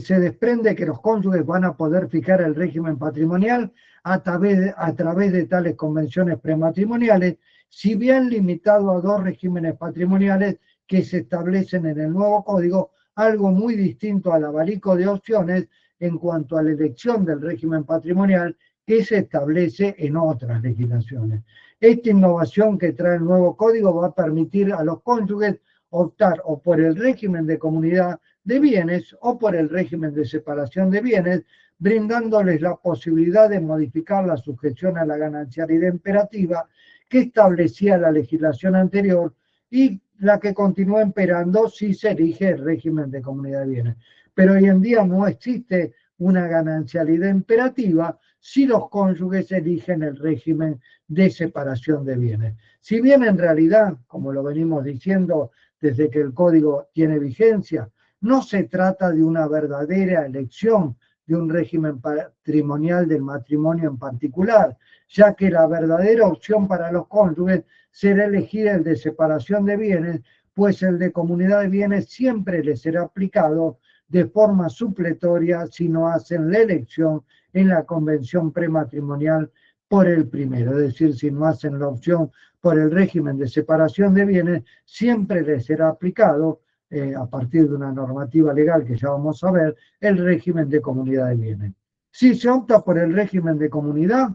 se desprende que los cónyuges van a poder fijar el régimen patrimonial a través de tales convenciones prematrimoniales, si bien limitado a dos regímenes patrimoniales que se establecen en el nuevo código, algo muy distinto al abanico de opciones en cuanto a la elección del régimen patrimonial que se establece en otras legislaciones. Esta innovación que trae el nuevo código va a permitir a los cónyuges optar o por el régimen de comunidad de bienes o por el régimen de separación de bienes, brindándoles la posibilidad de modificar la sujeción a la ganancialidad imperativa que establecía la legislación anterior y la que continúa imperando si se elige el régimen de comunidad de bienes. Pero hoy en día no existe una ganancialidad imperativa si los cónyuges eligen el régimen de separación de bienes. Si bien en realidad, como lo venimos diciendo desde que el código tiene vigencia, no se trata de una verdadera elección de un régimen patrimonial del matrimonio en particular, ya que la verdadera opción para los cónyuges será elegir el de separación de bienes, pues el de comunidad de bienes siempre les será aplicado de forma supletoria si no hacen la elección en la convención prematrimonial por el primero, es decir, si no hacen la opción por el régimen de separación de bienes, siempre les será aplicado, a partir de una normativa legal que ya vamos a ver, el régimen de comunidad de bienes. Si se opta por el régimen de comunidad,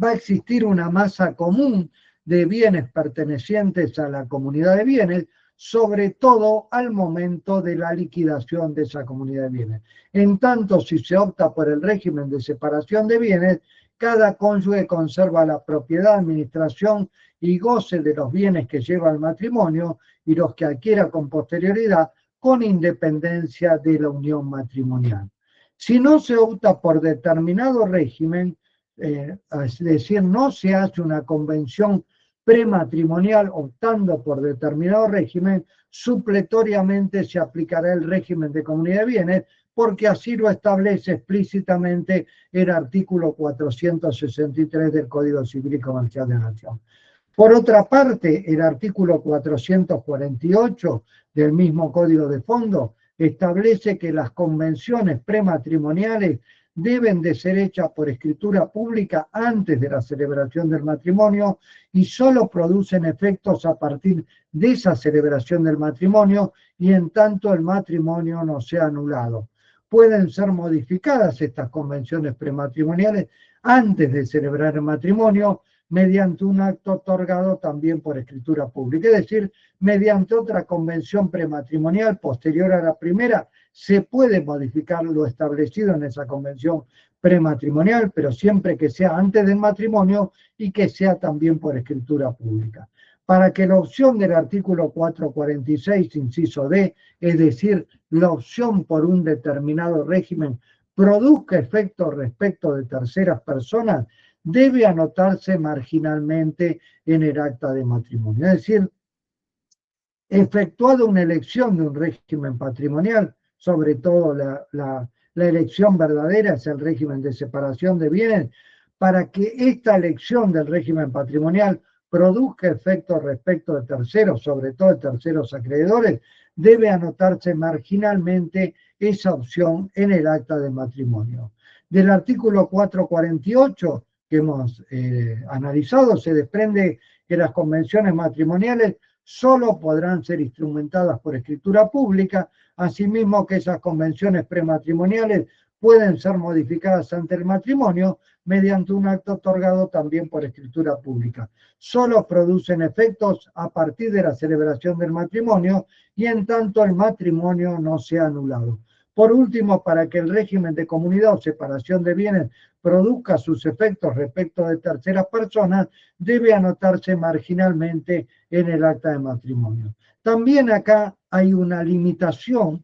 va a existir una masa común de bienes pertenecientes a la comunidad de bienes, sobre todo al momento de la liquidación de esa comunidad de bienes. En tanto, si se opta por el régimen de separación de bienes, cada cónyuge conserva la propiedad, administración y goce de los bienes que lleva el matrimonio y los que adquiera con posterioridad, con independencia de la unión matrimonial. Si no se opta por determinado régimen, es decir, no se hace una convención prematrimonial optando por determinado régimen, supletoriamente se aplicará el régimen de comunidad de bienes, porque así lo establece explícitamente el artículo 463 del Código Civil y Comercial de la Nación. Por otra parte, el artículo 448 del mismo Código de Fondo establece que las convenciones prematrimoniales deben de ser hechas por escritura pública antes de la celebración del matrimonio y solo producen efectos a partir de esa celebración del matrimonio y en tanto el matrimonio no sea anulado. Pueden ser modificadas estas convenciones prematrimoniales antes de celebrar el matrimonio mediante un acto otorgado también por escritura pública, es decir, mediante otra convención prematrimonial posterior a la primera, se puede modificar lo establecido en esa convención prematrimonial, pero siempre que sea antes del matrimonio y que sea también por escritura pública. Para que la opción del artículo 446, inciso D, es decir, la opción por un determinado régimen, produzca efecto respecto de terceras personas, debe anotarse marginalmente en el acta de matrimonio. Es decir, efectuada una elección de un régimen patrimonial, sobre todo la elección verdadera es el régimen de separación de bienes, para que esta elección del régimen patrimonial produzca efectos respecto de terceros, sobre todo de terceros acreedores, debe anotarse marginalmente esa opción en el acta de matrimonio. Del artículo 448 que hemos analizado, se desprende que las convenciones matrimoniales solo podrán ser instrumentadas por escritura pública, asimismo que esas convenciones prematrimoniales pueden ser modificadas ante el matrimonio mediante un acto otorgado también por escritura pública. Solo producen efectos a partir de la celebración del matrimonio y en tanto el matrimonio no sea anulado. Por último, para que el régimen de comunidad o separación de bienes produzca sus efectos respecto de terceras personas, debe anotarse marginalmente en el acta de matrimonio. También acá hay una limitación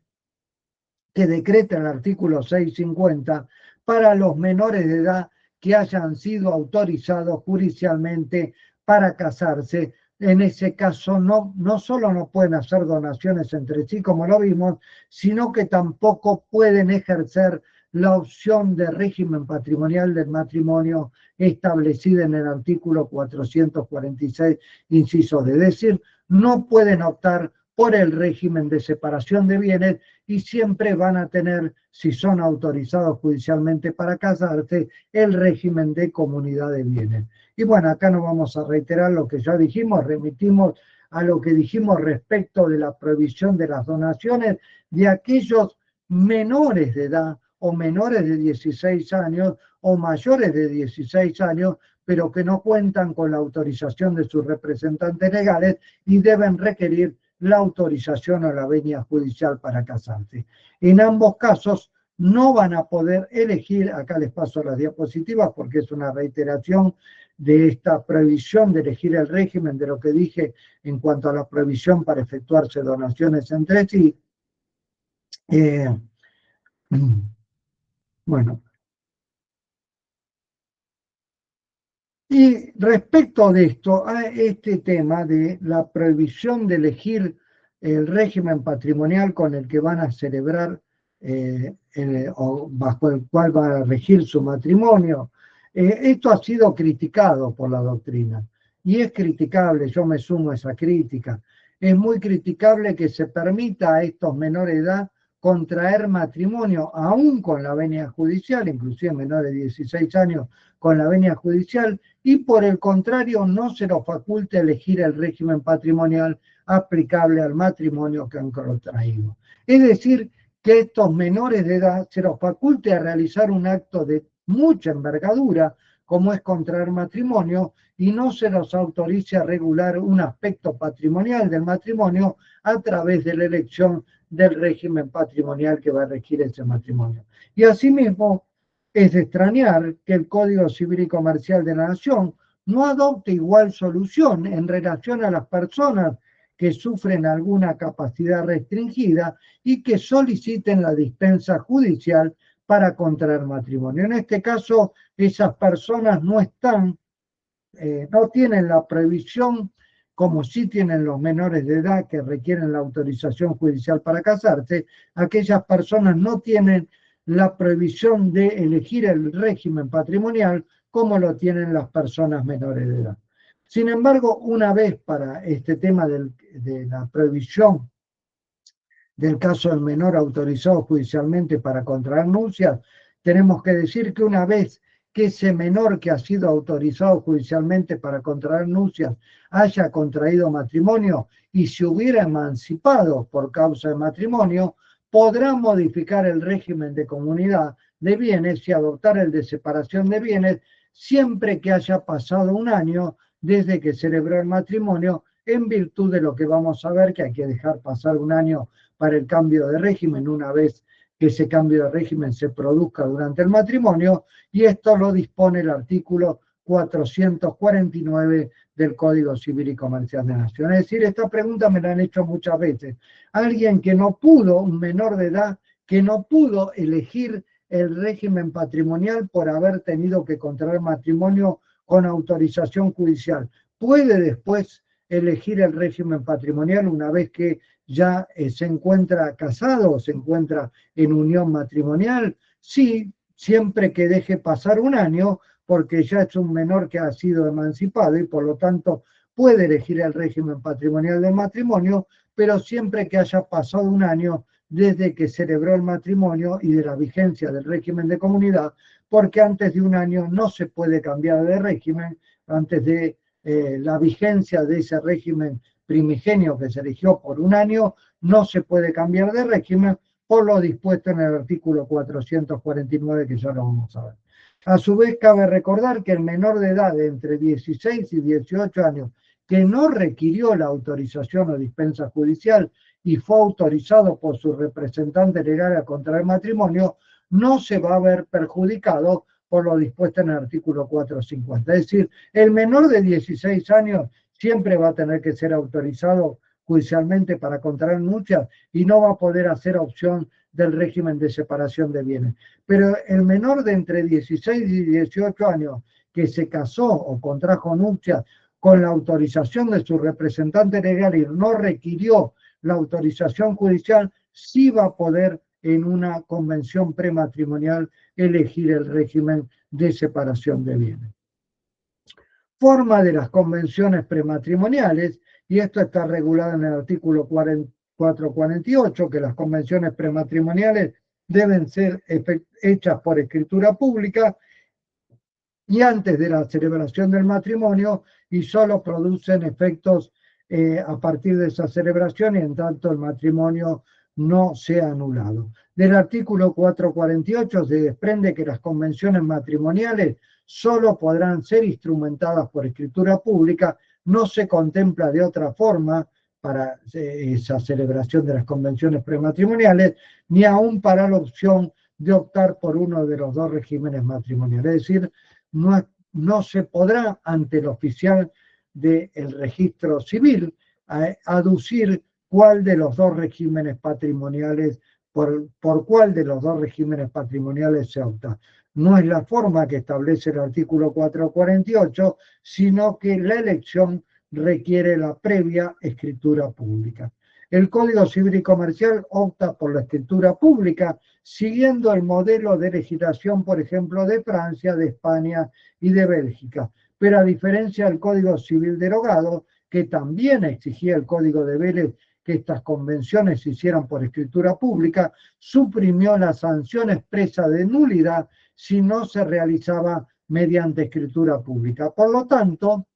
que decreta el artículo 650 para los menores de edad que hayan sido autorizados judicialmente para casarse. En ese caso no solo no pueden hacer donaciones entre sí, como lo vimos, sino que tampoco pueden ejercer la opción de régimen patrimonial del matrimonio establecida en el artículo 446, inciso D. Es decir, no pueden optar por el régimen de separación de bienes y siempre van a tener, si son autorizados judicialmente para casarse, el régimen de comunidad de bienes. Y bueno, acá no vamos a reiterar lo que ya dijimos, remitimos a lo que dijimos respecto de la prohibición de las donaciones de aquellos menores de edad o menores de 16 años o mayores de 16 años, pero que no cuentan con la autorización de sus representantes legales y deben requerir la autorización o la venia judicial para casarse. En ambos casos no van a poder elegir, acá les paso las diapositivas porque es una reiteración de esta prohibición de elegir el régimen de lo que dije en cuanto a la prohibición para efectuarse donaciones entre sí. Bueno. Y respecto de esto, a este tema de la prohibición de elegir el régimen patrimonial con el que van a celebrar o bajo el cual va a regir su matrimonio, esto ha sido criticado por la doctrina. Y es criticable, yo me sumo a esa crítica, es muy criticable que se permita a estos menores de edad contraer matrimonio, aún con la venia judicial, inclusive menores de 16 años con la venia judicial, y por el contrario no se los faculte elegir el régimen patrimonial aplicable al matrimonio que han contraído. Es decir, que estos menores de edad se los faculte a realizar un acto de mucha envergadura, como es contraer matrimonio, y no se los autorice a regular un aspecto patrimonial del matrimonio a través de la elección del régimen patrimonial que va a regir ese matrimonio. Y asimismo, es de extrañar que el Código Civil y Comercial de la Nación no adopte igual solución en relación a las personas que sufren alguna capacidad restringida y que soliciten la dispensa judicial para contraer matrimonio. En este caso, esas personas no están, no tienen la prohibición, como sí tienen los menores de edad que requieren la autorización judicial para casarse. Aquellas personas no tienen la prohibición de elegir el régimen patrimonial como lo tienen las personas menores de edad. Sin embargo, una vez para este tema de la prohibición del caso del menor autorizado judicialmente para contraer nupcias, tenemos que decir que una vez que ese menor que ha sido autorizado judicialmente para contraer nupcias haya contraído matrimonio y se hubiera emancipado por causa de matrimonio, podrá modificar el régimen de comunidad de bienes y adoptar el de separación de bienes siempre que haya pasado un año desde que celebró el matrimonio, en virtud de lo que vamos a ver, que hay que dejar pasar un año para el cambio de régimen una vez que ese cambio de régimen se produzca durante el matrimonio, y esto lo dispone el artículo 449 del Código Civil y Comercial de la Nación. Es decir, esta pregunta me la han hecho muchas veces. Alguien que no pudo, un menor de edad, que no pudo elegir el régimen patrimonial por haber tenido que contraer matrimonio con autorización judicial, ¿puede después elegir el régimen patrimonial una vez que ya se encuentra casado o se encuentra en unión matrimonial? Sí, siempre que deje pasar un año, porque ya es un menor que ha sido emancipado y por lo tanto puede elegir el régimen patrimonial del matrimonio, pero siempre que haya pasado un año desde que celebró el matrimonio y de la vigencia del régimen de comunidad, porque antes de un año no se puede cambiar de régimen, antes de la vigencia de ese régimen primigenio que se eligió por un año, no se puede cambiar de régimen por lo dispuesto en el artículo 449, que ya lo vamos a ver. A su vez, cabe recordar que el menor de edad de entre 16 y 18 años que no requirió la autorización o dispensa judicial y fue autorizado por su representante legal a contraer matrimonio, no se va a ver perjudicado por lo dispuesto en el artículo 450. Es decir, el menor de 16 años siempre va a tener que ser autorizado judicialmente para contraer nupcias y no va a poder hacer opción del régimen de separación de bienes. Pero el menor de entre 16 y 18 años que se casó o contrajo nupcias con la autorización de su representante legal y no requirió la autorización judicial, sí va a poder en una convención prematrimonial elegir el régimen de separación de bienes. Forma de las convenciones prematrimoniales, y esto está regulado en el artículo 448, que las convenciones prematrimoniales deben ser hechas por escritura pública y antes de la celebración del matrimonio, y solo producen efectos a partir de esa celebración y en tanto el matrimonio no sea anulado. Del artículo 448 se desprende que las convenciones matrimoniales solo podrán ser instrumentadas por escritura pública, no se contempla de otra forma para esa celebración de las convenciones prematrimoniales, ni aún para la opción de optar por uno de los dos regímenes matrimoniales. Es decir, no se podrá ante el oficial del registro civil aducir cuál de los dos regímenes patrimoniales, por cuál de los dos regímenes patrimoniales se opta. No es la forma que establece el artículo 448, sino que la elección requiere la previa escritura pública. El Código Civil y Comercial opta por la escritura pública, siguiendo el modelo de legislación, por ejemplo, de Francia, de España y de Bélgica. Pero a diferencia del Código Civil derogado, que también exigía el Código de Vélez que estas convenciones se hicieran por escritura pública, suprimió la sanción expresa de nulidad si no se realizaba mediante escritura pública. Por lo tanto,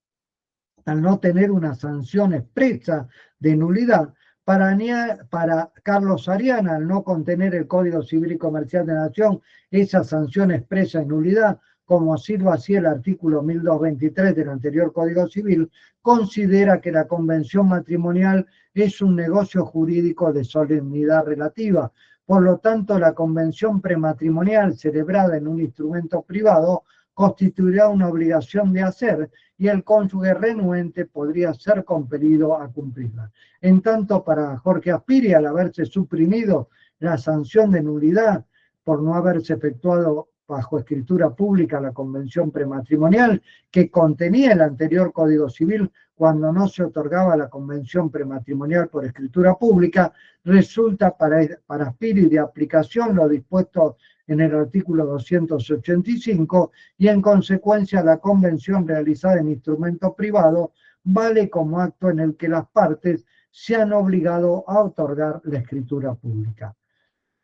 al no tener una sanción expresa de nulidad, para Carlos Ariana, al no contener el Código Civil y Comercial de la Nación esa sanción expresa de nulidad, como así lo hacía el artículo 1223 del anterior Código Civil, considera que la convención matrimonial es un negocio jurídico de solemnidad relativa. Por lo tanto, la convención prematrimonial celebrada en un instrumento privado constituirá una obligación de hacer y el cónyuge renuente podría ser compelido a cumplirla. En tanto, para Jorge Aspiri, al haberse suprimido la sanción de nulidad por no haberse efectuado bajo escritura pública la convención prematrimonial que contenía el anterior Código Civil cuando no se otorgaba la convención prematrimonial por escritura pública, resulta para Aspiri de aplicación lo dispuesto en el artículo 285 y en consecuencia la convención realizada en instrumento privado vale como acto en el que las partes se han obligado a otorgar la escritura pública.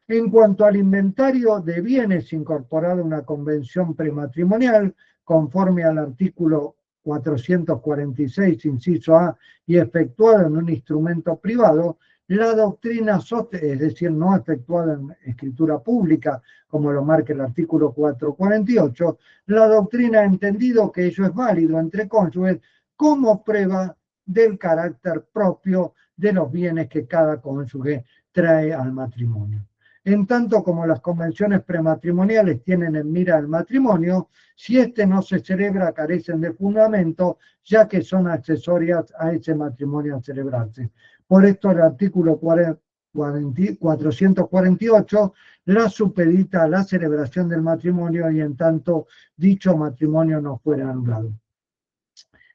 En cuanto al inventario de bienes incorporado a una convención prematrimonial, conforme al artículo 446, inciso A, y efectuado en un instrumento privado, la doctrina, es decir, no efectuada en escritura pública, como lo marca el artículo 448, la doctrina ha entendido que ello es válido entre cónyuges como prueba del carácter propio de los bienes que cada cónyuge trae al matrimonio. En tanto como las convenciones prematrimoniales tienen en mira el matrimonio, si éste no se celebra carecen de fundamento, ya que son accesorias a ese matrimonio a celebrarse. Por esto el artículo 448 la supedita a la celebración del matrimonio y en tanto dicho matrimonio no fuera anulado.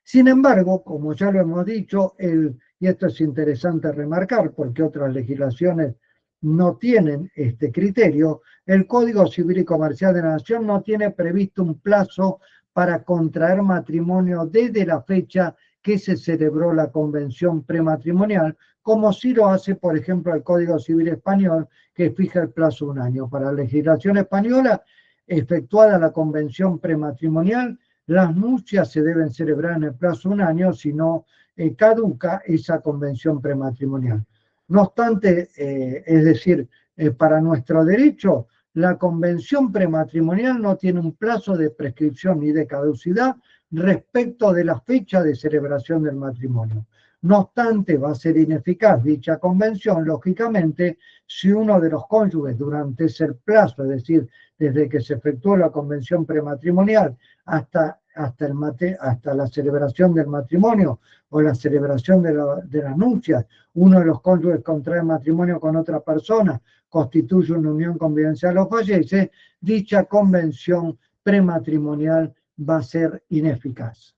Sin embargo, como ya lo hemos dicho, y esto es interesante remarcar porque otras legislaciones no tienen este criterio, el Código Civil y Comercial de la Nación no tiene previsto un plazo para contraer matrimonio desde la fecha que se celebró la convención prematrimonial, como sí lo hace, por ejemplo, el Código Civil Español, que fija el plazo de un año. Para la legislación española, efectuada la convención prematrimonial, las nupcias se deben celebrar en el plazo de un año, si no caduca esa convención prematrimonial. No obstante, es decir, para nuestro derecho, la convención prematrimonial no tiene un plazo de prescripción ni de caducidad respecto de la fecha de celebración del matrimonio. No obstante, va a ser ineficaz dicha convención, lógicamente, si uno de los cónyuges durante ese plazo, es decir, desde que se efectuó la convención prematrimonial hasta la celebración del matrimonio o la celebración de las nupcias, uno de los cónyuges contrae matrimonio con otra persona, constituye una unión convivencial o fallece, dicha convención prematrimonial va a ser ineficaz.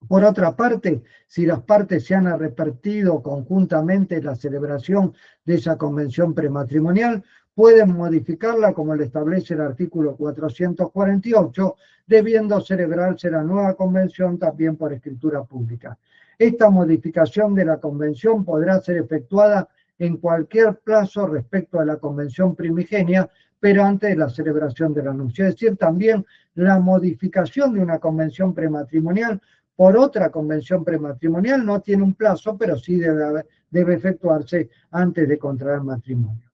Por otra parte, si las partes se han arrepentido conjuntamente la celebración de esa convención prematrimonial, pueden modificarla como lo establece el artículo 448, debiendo celebrarse la nueva convención también por escritura pública. Esta modificación de la convención podrá ser efectuada en cualquier plazo respecto a la convención primigenia, pero antes de la celebración de la nupcia. Es decir, también la modificación de una convención prematrimonial por otra convención prematrimonial no tiene un plazo, pero sí debe efectuarse antes de contraer matrimonio.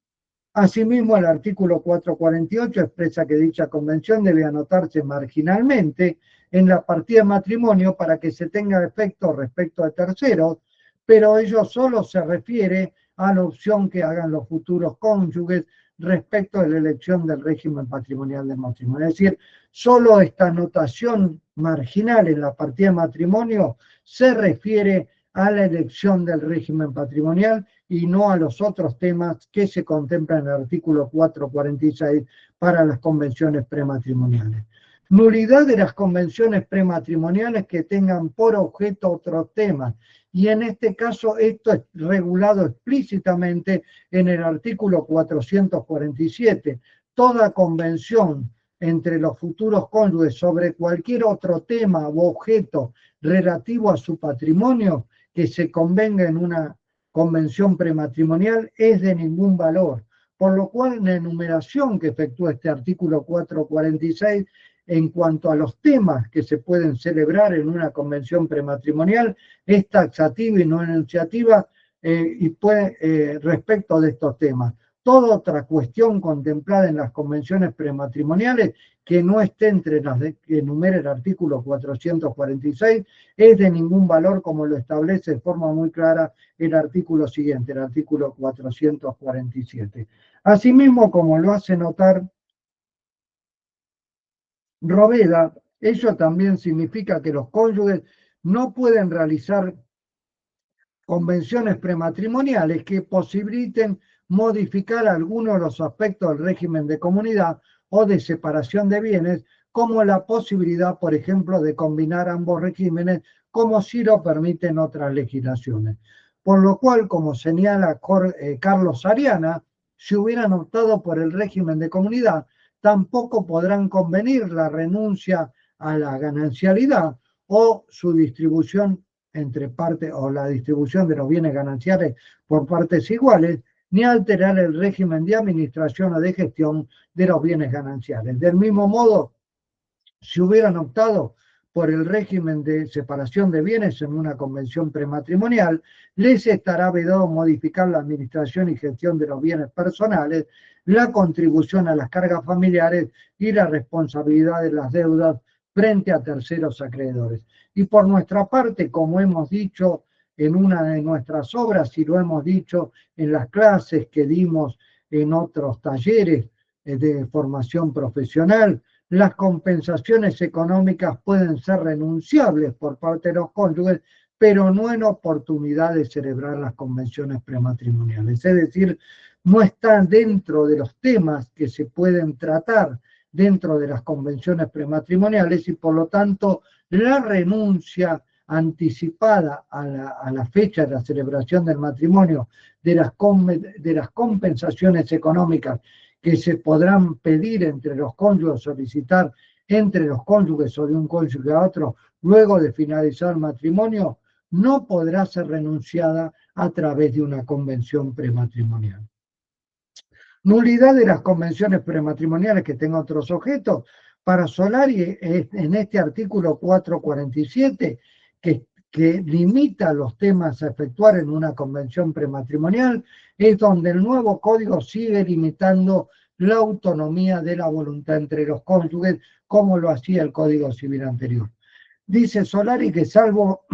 Asimismo, el artículo 448 expresa que dicha convención debe anotarse marginalmente en la partida de matrimonio para que se tenga efecto respecto de terceros, pero ello solo se refiere a la opción que hagan los futuros cónyuges respecto de la elección del régimen patrimonial del matrimonio. Es decir, solo esta anotación marginal en la partida de matrimonio se refiere a la elección del régimen patrimonial y no a los otros temas que se contemplan en el artículo 446 para las convenciones prematrimoniales. Nulidad de las convenciones prematrimoniales que tengan por objeto otros temas. Y en este caso esto es regulado explícitamente en el artículo 447. Toda convención entre los futuros cónyuges sobre cualquier otro tema u objeto relativo a su patrimonio que se convenga en una convención prematrimonial es de ningún valor, por lo cual la enumeración que efectúa este artículo 446 en cuanto a los temas que se pueden celebrar en una convención prematrimonial es taxativa y no enunciativa respecto de estos temas. toda otra cuestión contemplada en las convenciones prematrimoniales que no esté entre las que enumera el artículo 446 es de ningún valor, como lo establece de forma muy clara el artículo siguiente, el artículo 447. Asimismo, como lo hace notar Roveda, ello también significa que los cónyuges no pueden realizar convenciones prematrimoniales que posibiliten modificar algunos de los aspectos del régimen de comunidad o de separación de bienes, como la posibilidad, por ejemplo, de combinar ambos regímenes, como sí lo permiten otras legislaciones. Por lo cual, como señala Carlos Ariana, si hubieran optado por el régimen de comunidad, tampoco podrán convenir la renuncia a la ganancialidad o su distribución entre partes o la distribución de los bienes gananciales por partes iguales, ni alterar el régimen de administración o de gestión de los bienes gananciales. Del mismo modo, si hubieran optado por el régimen de separación de bienes en una convención prematrimonial, les estará vedado modificar la administración y gestión de los bienes personales, la contribución a las cargas familiares y la responsabilidad de las deudas frente a terceros acreedores. Y por nuestra parte, como hemos dicho en una de nuestras obras y lo hemos dicho en las clases que dimos en otros talleres de formación profesional, las compensaciones económicas pueden ser renunciables por parte de los cónyuges, pero no en oportunidad de celebrar las convenciones prematrimoniales. Es decir, no están dentro de los temas que se pueden tratar dentro de las convenciones prematrimoniales y por lo tanto la renuncia anticipada a la fecha de la celebración del matrimonio de las compensaciones económicas que se podrán pedir entre los cónyuges, solicitar entre los cónyuges o de un cónyuge a otro luego de finalizar el matrimonio, no podrá ser renunciada a través de una convención prematrimonial. Nulidad de las convenciones prematrimoniales que tengan otros objetos. Para Solari, en este artículo 447, que limita los temas a efectuar en una convención prematrimonial, es donde el nuevo código sigue limitando la autonomía de la voluntad entre los cónyuges, como lo hacía el Código Civil anterior. Dice Solari que salvo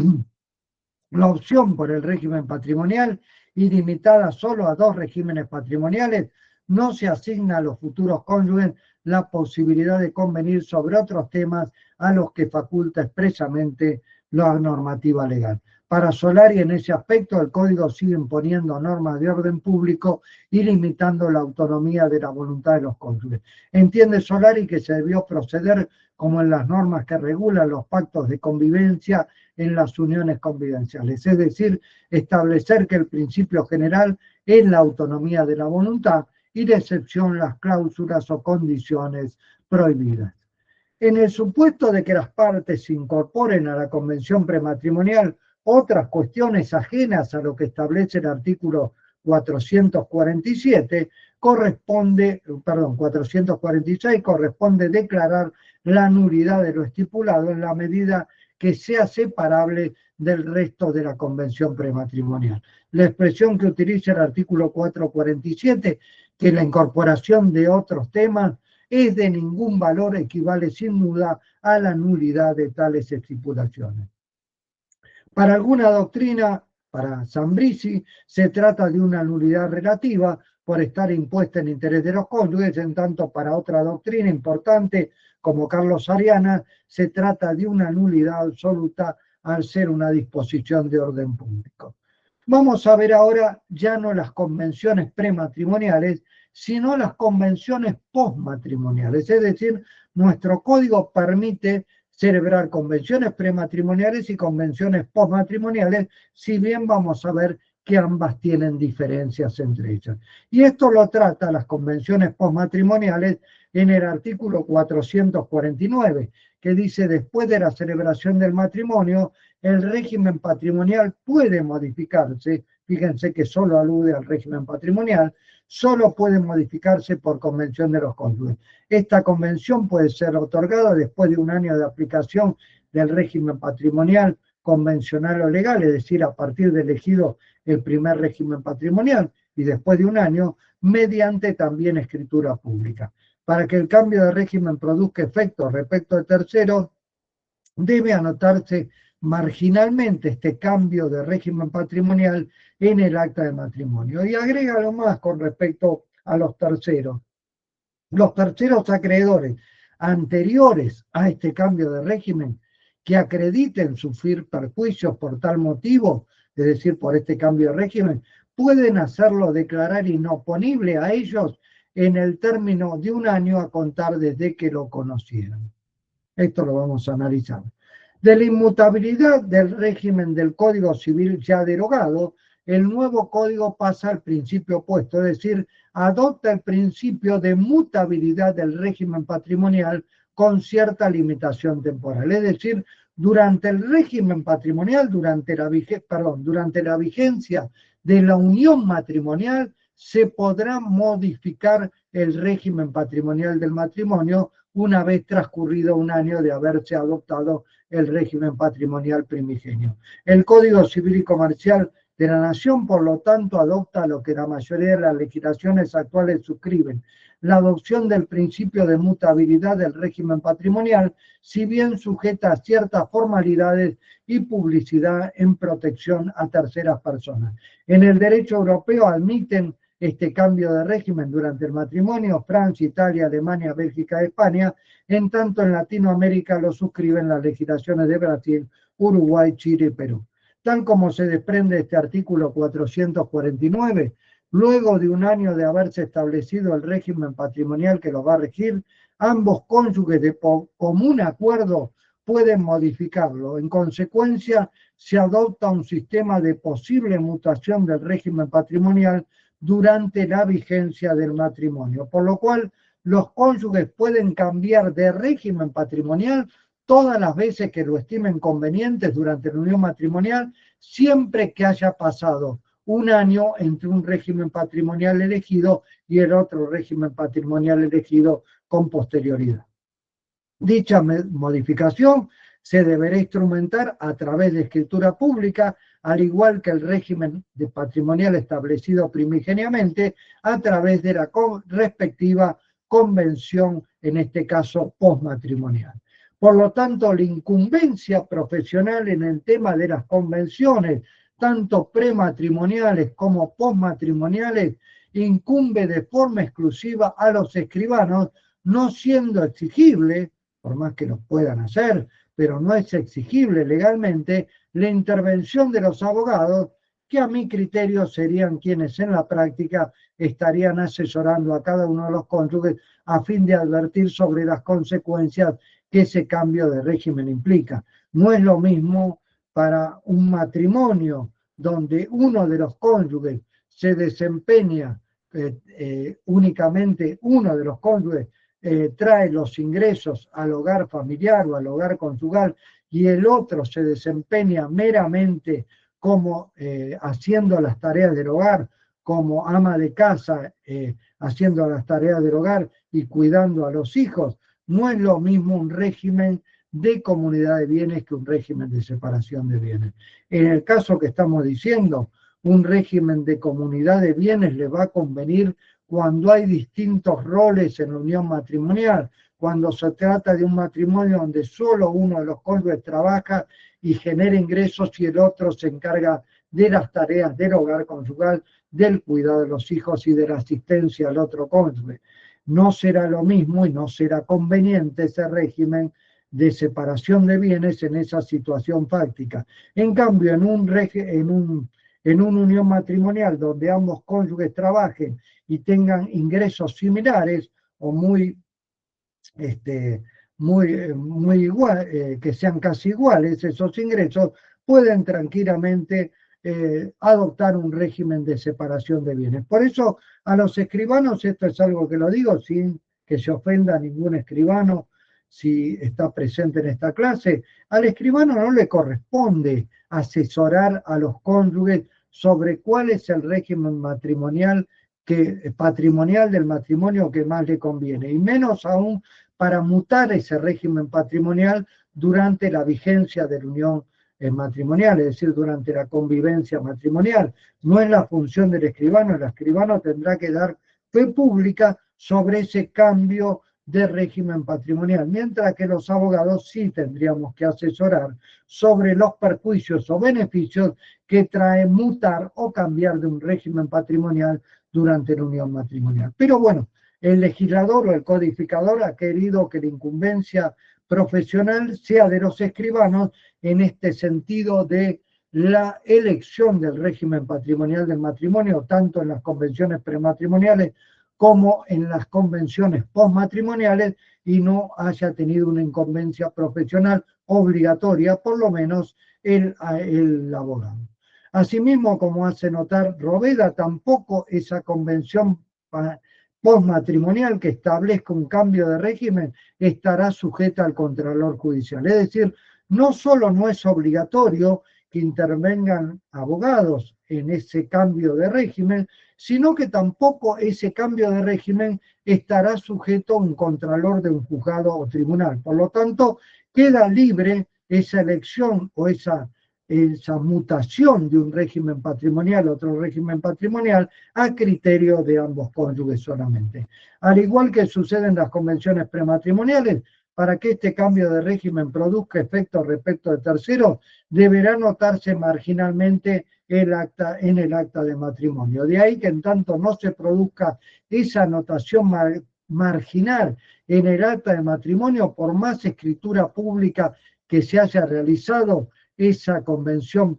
la opción por el régimen patrimonial y limitada solo a 2 regímenes patrimoniales, no se asigna a los futuros cónyuges la posibilidad de convenir sobre otros temas a los que faculta expresamente la normativa legal. Para Solari, en ese aspecto, el Código sigue imponiendo normas de orden público y limitando la autonomía de la voluntad de los cónyuges. Entiende Solari que se debió proceder como en las normas que regulan los pactos de convivencia en las uniones convivenciales, es decir, establecer que el principio general es la autonomía de la voluntad y de excepción las cláusulas o condiciones prohibidas. En el supuesto de que las partes incorporen a la convención prematrimonial otras cuestiones ajenas a lo que establece el artículo 446, corresponde declarar la nulidad de lo estipulado en la medida que sea separable del resto de la convención prematrimonial. La expresión que utiliza el artículo 447, que la incorporación de otros temas es de ningún valor, equivale sin duda a la nulidad de tales estipulaciones. Para alguna doctrina, para Zambrisi, se trata de una nulidad relativa por estar impuesta en interés de los cónyuges, en tanto para otra doctrina importante, como Carlos Ariana, se trata de una nulidad absoluta al ser una disposición de orden público. Vamos a ver ahora ya no las convenciones prematrimoniales, sino las convenciones postmatrimoniales. Es decir, nuestro código permite celebrar convenciones prematrimoniales y convenciones postmatrimoniales, si bien vamos a ver que ambas tienen diferencias entre ellas. Y esto lo trata las convenciones postmatrimoniales en el artículo 449, que dice: después de la celebración del matrimonio, el régimen patrimonial puede modificarse. Fíjense que solo alude al régimen patrimonial, solo puede modificarse por convención de los cónyuges. Esta convención puede ser otorgada después de un año de aplicación del régimen patrimonial convencional o legal, es decir, a partir de elegido el primer régimen patrimonial, y después de un año mediante también escritura pública. Para que el cambio de régimen produzca efectos respecto de terceros, debe anotarse marginalmente este cambio de régimen patrimonial en el acta de matrimonio. Y agrégalo más con respecto a los terceros. Los terceros acreedores anteriores a este cambio de régimen que acrediten sufrir perjuicios por tal motivo, es decir, por este cambio de régimen, pueden hacerlo declarar inoponible a ellos en el término de 1 año a contar desde que lo conocieron. Esto lo vamos a analizar. De la inmutabilidad del régimen del Código Civil ya derogado, el nuevo código pasa al principio opuesto, es decir, adopta el principio de mutabilidad del régimen patrimonial con cierta limitación temporal. Es decir, durante el régimen patrimonial, durante la vigencia de la unión matrimonial, se podrá modificar el régimen patrimonial del matrimonio una vez transcurrido 1 año de haberse adoptado el régimen patrimonial primigenio. El Código Civil y Comercial de la Nación, por lo tanto, adopta lo que la mayoría de las legislaciones actuales suscriben: la adopción del principio de mutabilidad del régimen patrimonial, si bien sujeta a ciertas formalidades y publicidad en protección a terceras personas. En el derecho europeo admiten este cambio de régimen durante el matrimonio Francia, Italia, Alemania, Bélgica, España. En tanto, en Latinoamérica lo suscriben las legislaciones de Brasil, Uruguay, Chile y Perú. Tal como se desprende de este artículo 449, luego de 1 año de haberse establecido el régimen patrimonial que lo va a regir, ambos cónyuges de común acuerdo pueden modificarlo. En consecuencia, se adopta un sistema de posible mutación del régimen patrimonial durante la vigencia del matrimonio, por lo cual los cónyuges pueden cambiar de régimen patrimonial todas las veces que lo estimen convenientes durante la unión matrimonial, siempre que haya pasado 1 año entre un régimen patrimonial elegido y el otro régimen patrimonial elegido con posterioridad. Dicha modificación se deberá instrumentar a través de escritura pública, al igual que el régimen de patrimonial establecido primigeniamente, a través de la respectiva convención, en este caso postmatrimonial. Por lo tanto, la incumbencia profesional en el tema de las convenciones, tanto prematrimoniales como postmatrimoniales, incumbe de forma exclusiva a los escribanos, no siendo exigible, por más que lo puedan hacer, pero no es exigible legalmente, la intervención de los abogados, que a mi criterio serían quienes en la práctica estarían asesorando a cada uno de los cónyuges a fin de advertir sobre las consecuencias que ese cambio de régimen implica. No es lo mismo para un matrimonio donde uno de los cónyuges se desempeña, únicamente uno de los cónyuges trae los ingresos al hogar familiar o al hogar conyugal, y el otro se desempeña meramente como haciendo las tareas del hogar, como ama de casa, haciendo las tareas del hogar y cuidando a los hijos. No es lo mismo un régimen de comunidad de bienes que un régimen de separación de bienes. En el caso que estamos diciendo, un régimen de comunidad de bienes le va a convenir cuando hay distintos roles en la unión matrimonial, cuando se trata de un matrimonio donde solo uno de los cónyuges trabaja y genera ingresos y el otro se encarga de las tareas del hogar conyugal, del cuidado de los hijos y de la asistencia al otro cónyuge. No será lo mismo y no será conveniente ese régimen de separación de bienes en esa situación práctica. En cambio, en una unión matrimonial donde ambos cónyuges trabajen y tengan ingresos similares o muy igual, que sean casi iguales esos ingresos, pueden tranquilamente adoptar un régimen de separación de bienes. Por eso a los escribanos, esto es algo que lo digo sin que se ofenda a ningún escribano si está presente en esta clase, al escribano no le corresponde asesorar a los cónyuges sobre cuál es el régimen patrimonial del matrimonio que más le conviene, y menos aún para mutar ese régimen patrimonial durante la vigencia de la unión matrimonial, es decir, durante la convivencia matrimonial. No es la función del escribano, el escribano tendrá que dar fe pública sobre ese cambio de régimen patrimonial, mientras que los abogados sí tendríamos que asesorar sobre los perjuicios o beneficios que trae mutar o cambiar de un régimen patrimonial durante la unión matrimonial. Pero bueno, el legislador o el codificador ha querido que la incumbencia profesional sea de los escribanos en este sentido de la elección del régimen patrimonial del matrimonio, tanto en las convenciones prematrimoniales como en las convenciones postmatrimoniales, y no haya tenido una incumbencia profesional obligatoria, por lo menos el abogado. Asimismo, como hace notar Roveda, tampoco esa convención postmatrimonial que establezca un cambio de régimen estará sujeta al Contralor Judicial. Es decir, no solo no es obligatorio que intervengan abogados en ese cambio de régimen, sino que tampoco ese cambio de régimen estará sujeto a un contralor de un juzgado o tribunal. Por lo tanto, queda libre esa elección o esa mutación de un régimen patrimonial a otro régimen patrimonial a criterio de ambos cónyuges solamente. Al igual que sucede en las convenciones prematrimoniales, para que este cambio de régimen produzca efectos respecto de terceros, deberá notarse marginalmente en el acta de matrimonio. De ahí que en tanto no se produzca esa anotación marginal en el acta de matrimonio, por más escritura pública que se haya realizado, esa convención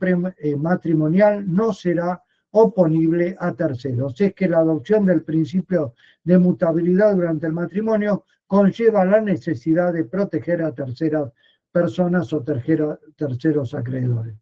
matrimonial no será oponible a terceros. Es que la adopción del principio de mutabilidad durante el matrimonio conlleva la necesidad de proteger a terceras personas o terceros acreedores.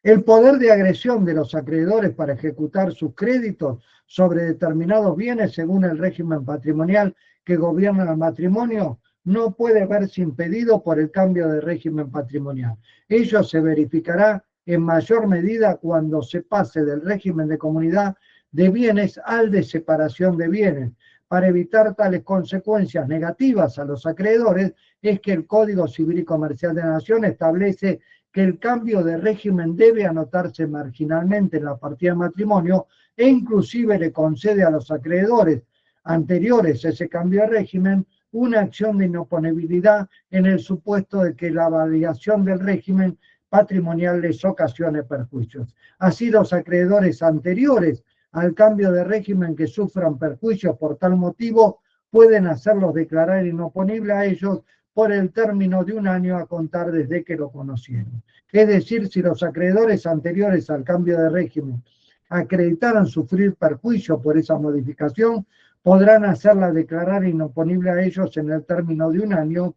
El poder de agresión de los acreedores para ejecutar sus créditos sobre determinados bienes según el régimen patrimonial que gobierna el matrimonio no puede verse impedido por el cambio de régimen patrimonial. Ello se verificará en mayor medida cuando se pase del régimen de comunidad de bienes al de separación de bienes. Para evitar tales consecuencias negativas a los acreedores, es que el Código Civil y Comercial de la Nación establece que el cambio de régimen debe anotarse marginalmente en la partida de matrimonio e inclusive le concede a los acreedores anteriores a ese cambio de régimen una acción de inoponibilidad en el supuesto de que la variación del régimen patrimonial les ocasione perjuicios. Así, los acreedores anteriores al cambio de régimen que sufran perjuicios por tal motivo pueden hacerlos declarar inoponible a ellos por el término de 1 año a contar desde que lo conocieron. Es decir, si los acreedores anteriores al cambio de régimen acreditaran sufrir perjuicio por esa modificación, podrán hacerla declarar inoponible a ellos en el término de 1 año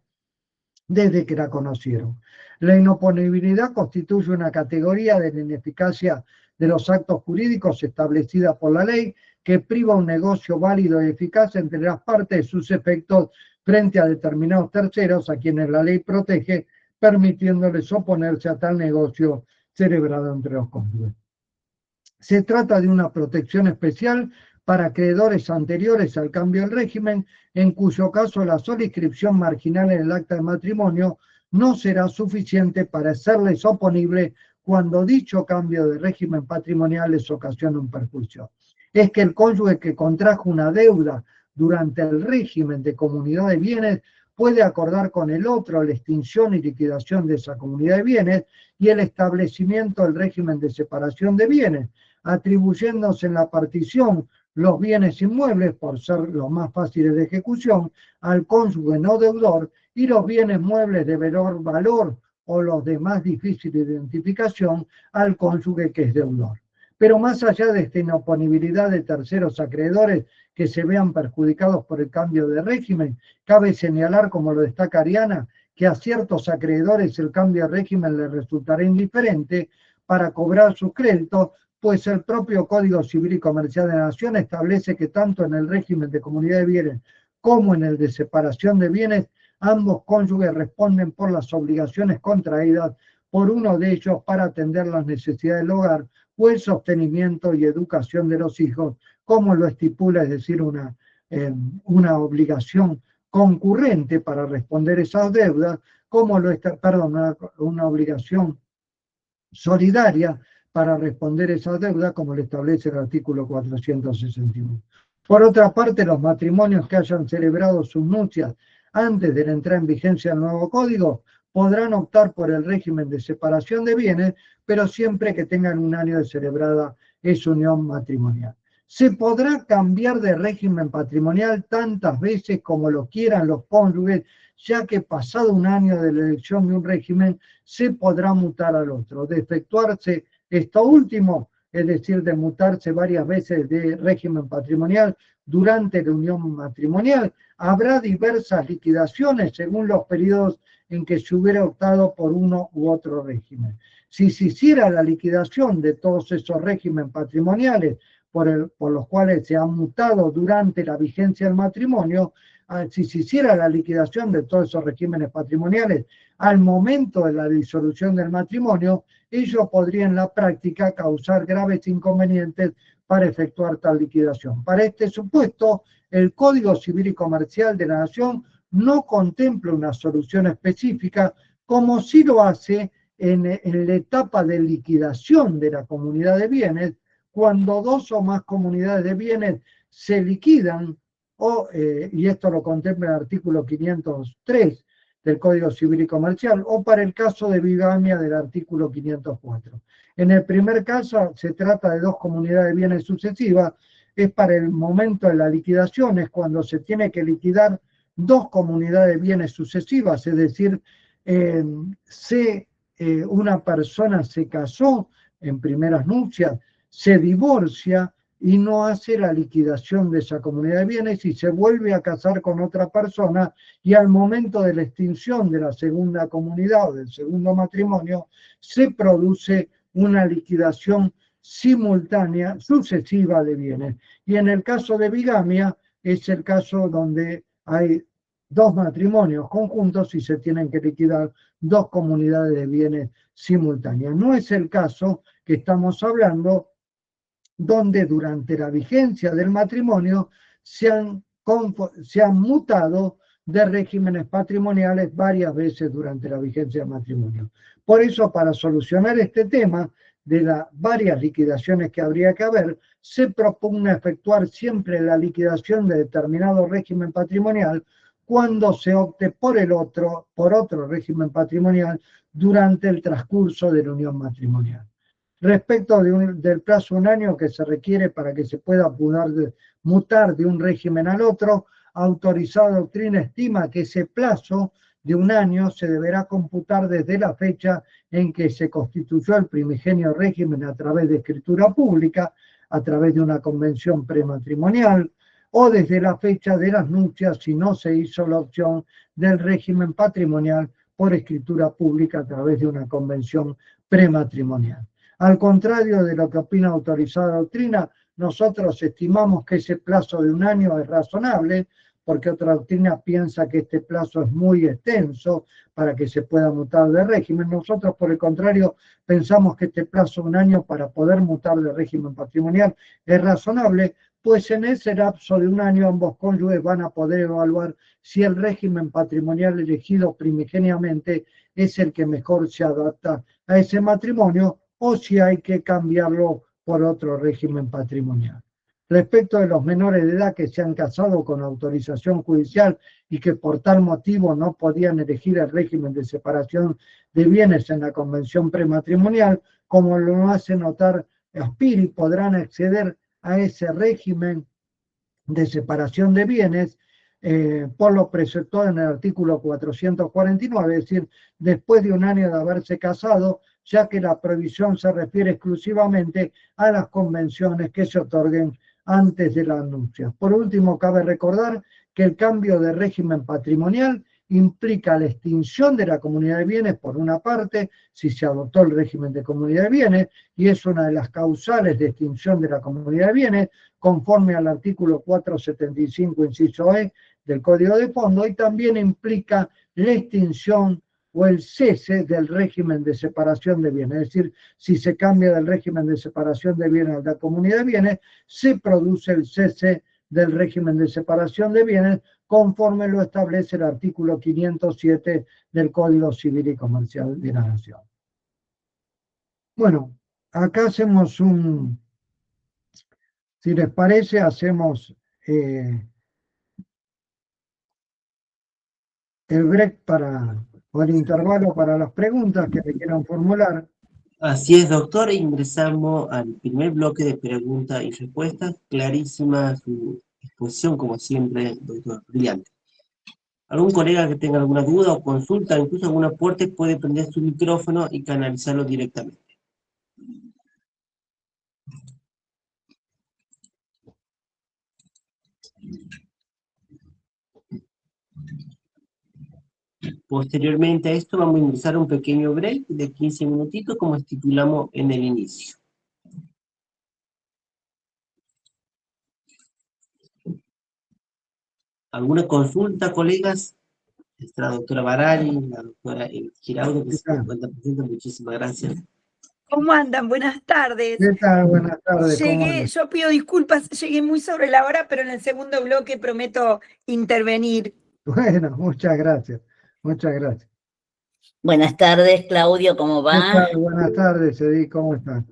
desde que la conocieron. La inoponibilidad constituye una categoría de la ineficacia de los actos jurídicos establecida por la ley que priva un negocio válido y eficaz entre las partes de sus efectos frente a determinados terceros a quienes la ley protege, permitiéndoles oponerse a tal negocio celebrado entre los cónyuges. Se trata de una protección especial para acreedores anteriores al cambio del régimen, en cuyo caso la sola inscripción marginal en el acta de matrimonio no será suficiente para hacerles oponible cuando dicho cambio de régimen patrimonial les ocasiona un perjuicio. Es que el cónyuge que contrajo una deuda durante el régimen de comunidad de bienes puede acordar con el otro la extinción y liquidación de esa comunidad de bienes y el establecimiento del régimen de separación de bienes, atribuyéndose en la partición los bienes inmuebles, por ser los más fáciles de ejecución, al cónyuge no deudor, y los bienes muebles de menor valor o los de más difícil identificación al cónyuge que es deudor. Pero más allá de esta inoponibilidad de terceros acreedores que se vean perjudicados por el cambio de régimen, cabe señalar, como lo destaca Ariana, que a ciertos acreedores el cambio de régimen les resultará indiferente para cobrar sus créditos, pues el propio Código Civil y Comercial de la Nación establece que tanto en el régimen de comunidad de bienes como en el de separación de bienes, ambos cónyuges responden por las obligaciones contraídas por uno de ellos para atender las necesidades del hogar o el sostenimiento y educación de los hijos, como lo estipula, es decir, una obligación concurrente para responder esas deudas, como lo está, perdón, una obligación solidaria para responder esas deudas, como lo establece el artículo 461. Por otra parte, los matrimonios que hayan celebrado sus nupcias antes de la entrada en vigencia del nuevo código podrán optar por el régimen de separación de bienes, pero siempre que tengan un año de celebrada esa unión matrimonial. Se podrá cambiar de régimen patrimonial tantas veces como lo quieran los cónyuges, ya que pasado un año de la elección de un régimen, se podrá mutar al otro. De efectuarse esto último, es decir, de mutarse varias veces de régimen patrimonial durante la unión matrimonial, habrá diversas liquidaciones según los periodos en que se hubiera optado por uno u otro régimen. Si se hiciera la liquidación de todos esos regímenes patrimoniales por los cuales se han mutado durante la vigencia del matrimonio, si se hiciera la liquidación de todos esos regímenes patrimoniales al momento de la disolución del matrimonio, ello podría en la práctica causar graves inconvenientes para efectuar tal liquidación. Para este supuesto, el Código Civil y Comercial de la Nación no contempla una solución específica, como sí lo hace en la etapa de liquidación de la comunidad de bienes, cuando dos o más comunidades de bienes se liquidan, y esto lo contempla el artículo 503 del Código Civil y Comercial, o para el caso de bigamia del artículo 504. En el primer caso se trata de dos comunidades de bienes sucesivas, es para el momento de la liquidación, es cuando se tiene que liquidar dos comunidades de bienes sucesivas, es decir, una persona se casó en primeras nupcias, se divorcia y no hace la liquidación de esa comunidad de bienes y se vuelve a casar con otra persona, y al momento de la extinción de la segunda comunidad o del segundo matrimonio se produce una liquidación simultánea, sucesiva de bienes. Y en el caso de bigamia es el caso donde hay dos matrimonios conjuntos y se tienen que liquidar dos comunidades de bienes simultáneas. No es el caso que estamos hablando, donde durante la vigencia del matrimonio se han mutado de regímenes patrimoniales varias veces durante la vigencia del matrimonio. Por eso, para solucionar este tema de las varias liquidaciones que habría que haber, se propone efectuar siempre la liquidación de determinado régimen patrimonial cuando se opte por otro régimen patrimonial durante el transcurso de la unión matrimonial. Respecto del plazo de un año que se requiere para que se pueda mutar de un régimen al otro, autorizada doctrina estima que ese plazo de un año se deberá computar desde la fecha en que se constituyó el primigenio régimen a través de escritura pública, a través de una convención prematrimonial, o desde la fecha de las nupcias si no se hizo la opción del régimen patrimonial por escritura pública a través de una convención prematrimonial. Al contrario de lo que opina autorizada doctrina, nosotros estimamos que ese plazo de un año es razonable, porque otra doctrina piensa que este plazo es muy extenso para que se pueda mutar de régimen. Nosotros, por el contrario, pensamos que este plazo de un año para poder mutar de régimen patrimonial es razonable, pues en ese lapso de un año ambos cónyuges van a poder evaluar si el régimen patrimonial elegido primigeniamente es el que mejor se adapta a ese matrimonio, o si hay que cambiarlo por otro régimen patrimonial. Respecto de los menores de edad que se han casado con autorización judicial y que por tal motivo no podían elegir el régimen de separación de bienes en la convención prematrimonial, como lo hace notar Aspiri, podrán acceder a ese régimen de separación de bienes por lo preceptado en el artículo 449, es decir, después de un año de haberse casado, ya que la prohibición se refiere exclusivamente a las convenciones que se otorguen antes de la anuncia. Por último, cabe recordar que el cambio de régimen patrimonial implica la extinción de la comunidad de bienes, por una parte, si se adoptó el régimen de comunidad de bienes, y es una de las causales de extinción de la comunidad de bienes, conforme al artículo 475, inciso E, del Código de Fondo, y también implica la extinción o el cese del régimen de separación de bienes. Es decir, si se cambia del régimen de separación de bienes a la comunidad de bienes, se produce el cese del régimen de separación de bienes conforme lo establece el artículo 507 del Código Civil y Comercial de la Nación. Bueno, acá hacemos si les parece, hacemos el break o el intervalo para las preguntas que le quieran formular. Así es, doctor. Ingresamos al primer bloque de preguntas y respuestas. Clarísima su exposición, como siempre, doctor. Brillante. Algún colega que tenga alguna duda o consulta, incluso algún aporte, puede prender su micrófono y canalizarlo directamente. Posteriormente a esto vamos a ingresar a un pequeño break de 15 minutitos, como estipulamos en el inicio. ¿Alguna consulta, colegas? Está la doctora Barari, la doctora Giraudo, que se encuentra presente. Muchísimas gracias. ¿Cómo andan? Buenas tardes. ¿Qué tal? Buenas tardes. ¿Cómo andan? Yo pido disculpas, llegué muy sobre la hora, pero en el segundo bloque prometo intervenir. Bueno, muchas gracias. Muchas gracias. Buenas tardes, Claudio, ¿cómo ¿Qué va? tal? Buenas tardes, Edith, ¿cómo están?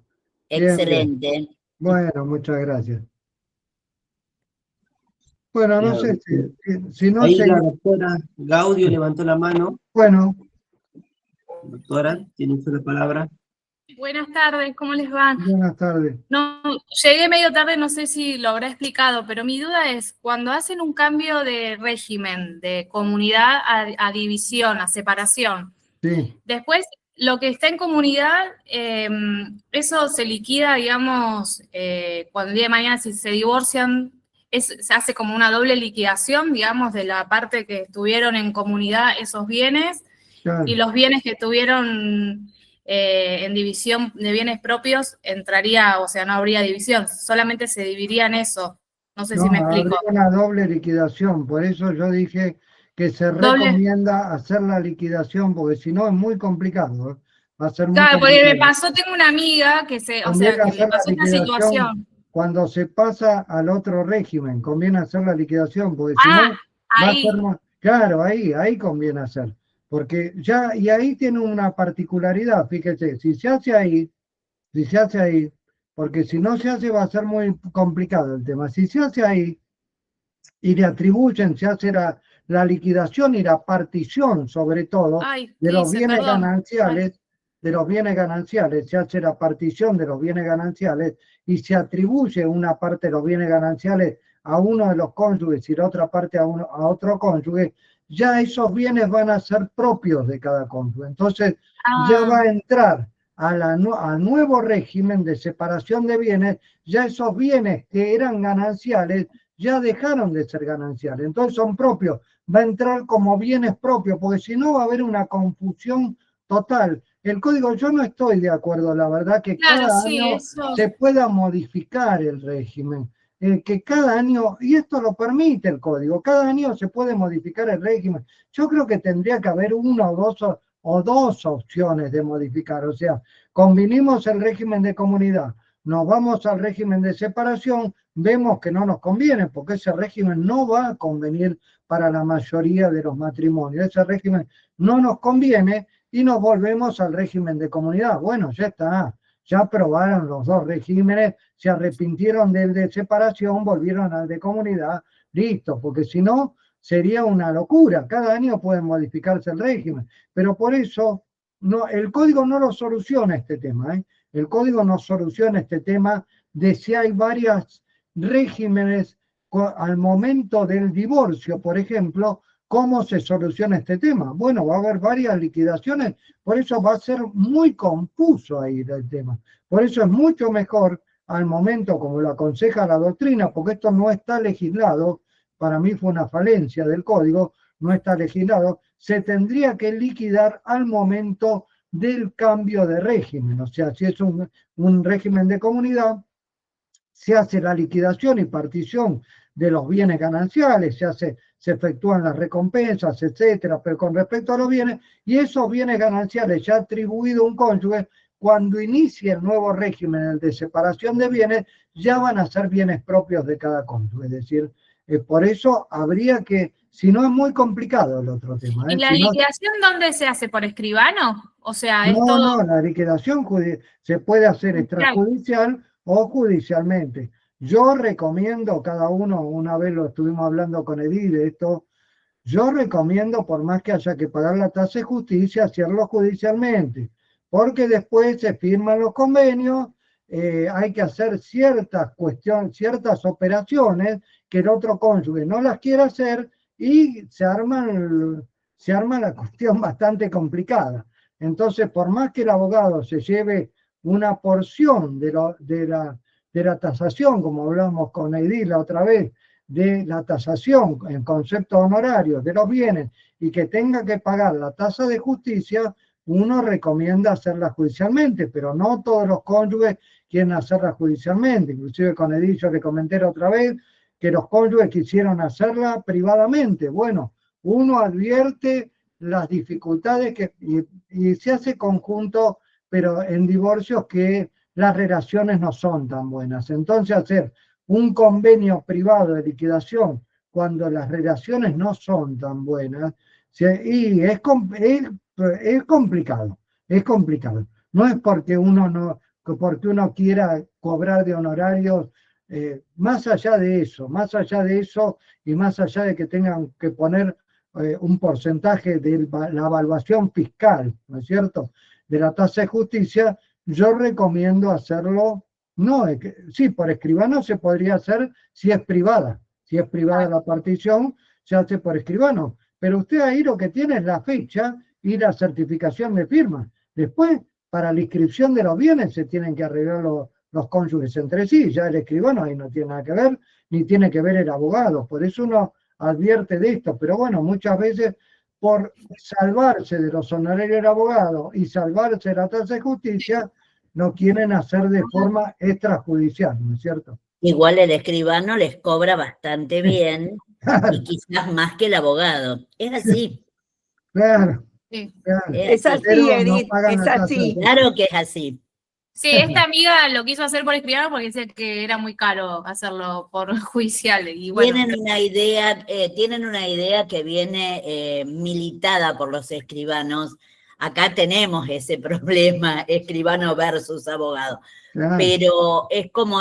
Bien, Excelente. bien. Bueno, muchas gracias. Bueno, no sé si no Ahí sé. la doctora Gaudio levantó la mano. Bueno, Doctora, tiene usted la palabra. Buenas tardes, ¿cómo les va? buenas tardes. No, llegué medio tarde, no sé si lo habrá explicado, pero mi duda es, cuando hacen un cambio de régimen, de comunidad a división, a separación, Sí, después lo que está en comunidad, eso se liquida, digamos, cuando el día de mañana si se divorcian, se hace como una doble liquidación, digamos, de la parte que tuvieron en comunidad esos bienes, claro. y los bienes que tuvieron en división de bienes propios entraría, o sea, no habría división, solamente se dividiría en eso. No sé si me explico. Habría una doble liquidación, por eso yo dije que se Doble. recomienda hacer la liquidación, porque si no es muy complicado, ¿eh? Va a ser muy Claro, porque complicado. me pasó, tengo una amiga que Conviene que hacer le la pasó esta liquidación situación. cuando se pasa al otro régimen, conviene hacer la liquidación, porque si Ah, no va a ahí. ser más. Claro, ahí conviene hacer. Porque ya, y ahí tiene una particularidad, fíjese, si se hace ahí, porque si no se hace va a ser muy complicado el tema. Si se hace ahí y le atribuyen, se hace la liquidación y la partición, sobre todo, Ay, de ¿qué los hice? bienes Perdón. gananciales, se hace la partición de los bienes gananciales y se atribuye una parte de los bienes gananciales a uno de los cónyuges y la otra parte a otro cónyuge, ya esos bienes van a ser propios de cada cónyuge. Entonces, ya va a entrar al nuevo régimen de separación de bienes, ya esos bienes que eran gananciales ya dejaron de ser gananciales, entonces son propios, va a entrar como bienes propios, porque si no va a haber una confusión total. El código, yo no estoy de acuerdo, la verdad, que Claro, cada sí, año eso. se pueda modificar el régimen, que cada año, y esto lo permite el código, cada año se puede modificar el régimen. Yo creo que tendría que haber una o dos opciones de modificar, o sea, combinimos el régimen de comunidad, nos vamos al régimen de separación, vemos que no nos conviene, porque ese régimen no va a convenir para la mayoría de los matrimonios. Ese régimen no nos conviene y nos volvemos al régimen de comunidad. Bueno, ya está, ya aprobaron los dos regímenes, se arrepintieron del de separación, volvieron al de comunidad, listo, porque si no sería una locura. Cada año puede modificarse el régimen, pero por eso no, el código no lo soluciona este tema, ¿eh? El código no soluciona este tema de si hay varios regímenes al momento del divorcio, por ejemplo, ¿cómo se soluciona este tema? Bueno, va a haber varias liquidaciones, por eso va a ser muy confuso ahí el tema. Por eso es mucho mejor al momento, como lo aconseja la doctrina, porque esto no está legislado, para mí fue una falencia del código, no está legislado, se tendría que liquidar al momento del cambio de régimen. O sea, si es un régimen de comunidad, se hace la liquidación y partición de los bienes gananciales, se efectúan las recompensas, etcétera, pero con respecto a los bienes, y esos bienes gananciales ya atribuido a un cónyuge, cuando inicie el nuevo régimen, el de separación de bienes, ya van a ser bienes propios de cada cónyuge. Es decir, por eso habría que, si no es muy complicado el otro tema. ¿Y la Si no, liquidación dónde se hace? ¿Por escribano? O sea, es no, todo. la liquidación se puede hacer Claro. extrajudicial o judicialmente. Yo recomiendo, cada uno, una vez lo estuvimos hablando con Edith de esto, yo recomiendo, por más que haya que pagar la tasa de justicia, hacerlo judicialmente, porque después se firman los convenios, hay que hacer ciertas cuestiones, ciertas operaciones que el otro cónyuge no las quiere hacer y se arma la cuestión bastante complicada. Entonces, por más que el abogado se lleve una porción de la tasación, como hablamos con Edith la otra vez, de la tasación en concepto honorario de los bienes y que tenga que pagar la tasa de justicia, uno recomienda hacerla judicialmente, pero no todos los cónyuges quieren hacerla judicialmente. Inclusive con Edith yo le comenté la otra vez que los cónyuges quisieron hacerla privadamente. Bueno, uno advierte las dificultades y se hace conjunto, pero en divorcios que las relaciones no son tan buenas. Entonces hacer un convenio privado de liquidación cuando las relaciones no son tan buenas, y es complicado, es complicado. No es porque uno quiera cobrar de honorarios, más allá de eso, y más allá de que tengan que poner un porcentaje de la evaluación fiscal, ¿no es cierto?, de la tasa de justicia, yo recomiendo hacerlo. No, sí, por escribano se podría hacer si es privada. Si es privada la partición, se hace por escribano. Pero usted ahí lo que tiene es la fecha y la certificación de firma. Después, para la inscripción de los bienes, se tienen que arreglar los cónyuges entre sí. Ya el escribano ahí no tiene nada que ver, ni tiene que ver el abogado. Por eso uno advierte de esto. Pero bueno, muchas veces, por salvarse de los honorarios del abogado y salvarse de la tasa de justicia, no quieren hacer de forma extrajudicial, ¿no es cierto? Igual el escribano les cobra bastante bien y quizás más que el abogado. Es así. Claro. Sí. Claro. Es así, Pero no Edith, pagan es la tasa. así. Claro que es así. Sí, esta amiga lo quiso hacer por escribano porque dice que era muy caro hacerlo por judicial. Y bueno, Tienen una idea que viene militada por los escribanos. Acá tenemos ese problema, escribano versus abogado. Claro. Pero es como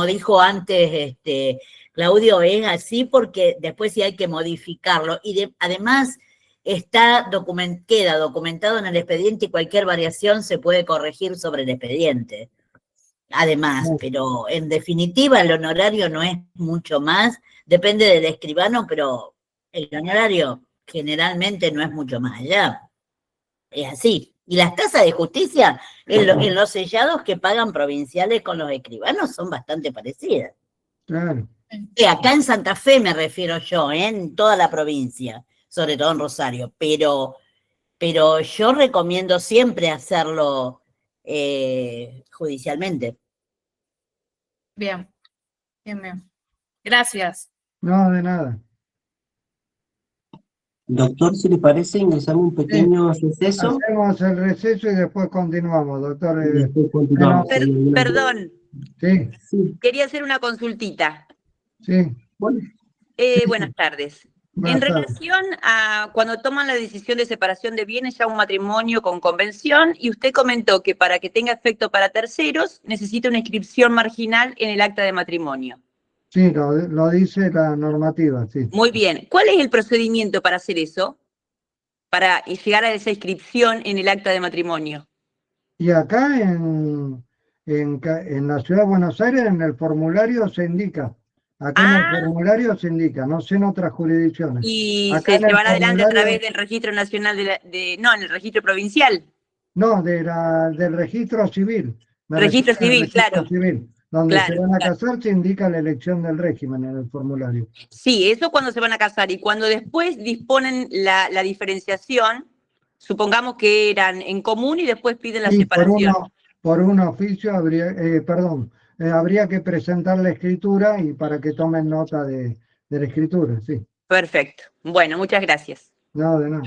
dijo antes Claudio, es así porque después sí hay que modificarlo. Y además queda documentado en el expediente y cualquier variación se puede corregir sobre el expediente. Además, pero en definitiva el honorario no es mucho más, depende del escribano, pero el honorario generalmente no es mucho más allá. Es así. Y las tasas de justicia en los sellados que pagan provinciales con los escribanos son bastante parecidas. Claro. Acá en Santa Fe me refiero yo, en toda la provincia, sobre todo en Rosario, pero yo recomiendo siempre hacerlo judicialmente. bien, bien, bien. Gracias. No, de nada. Doctor, si le parece, ingresamos un pequeño receso Hacemos el receso y después continuamos, doctor. y después continuamos. Perdón, Sí, Sí, quería hacer una consultita. sí. bueno, Buenas tardes. Buenas En tardes. relación a cuando toman la decisión de separación de bienes, ya un matrimonio con convención, y usted comentó que para que tenga efecto para terceros, necesita una inscripción marginal en el acta de matrimonio. Sí, lo dice la normativa, sí. Muy bien. ¿Cuál es el procedimiento para hacer eso? Para llegar a esa inscripción en el acta de matrimonio. Y acá en la ciudad de Buenos Aires, en el formulario se indica. Acá en el formulario se indica, no sé en otras jurisdicciones. ¿Y Acá se en el llevará adelante a formulario- través del registro nacional no, en el registro provincial? No, del registro civil. Me Registro refiero al civil, registro claro. civil, donde Claro, se van a claro. casar se indica la elección del régimen en el formulario. Sí, eso cuando se van a casar y cuando después disponen la diferenciación, supongamos que eran en común y después piden la Y separación. por un oficio habría que presentar la escritura y para que tomen nota de la escritura, sí. Perfecto. Bueno, muchas gracias. No, de nada.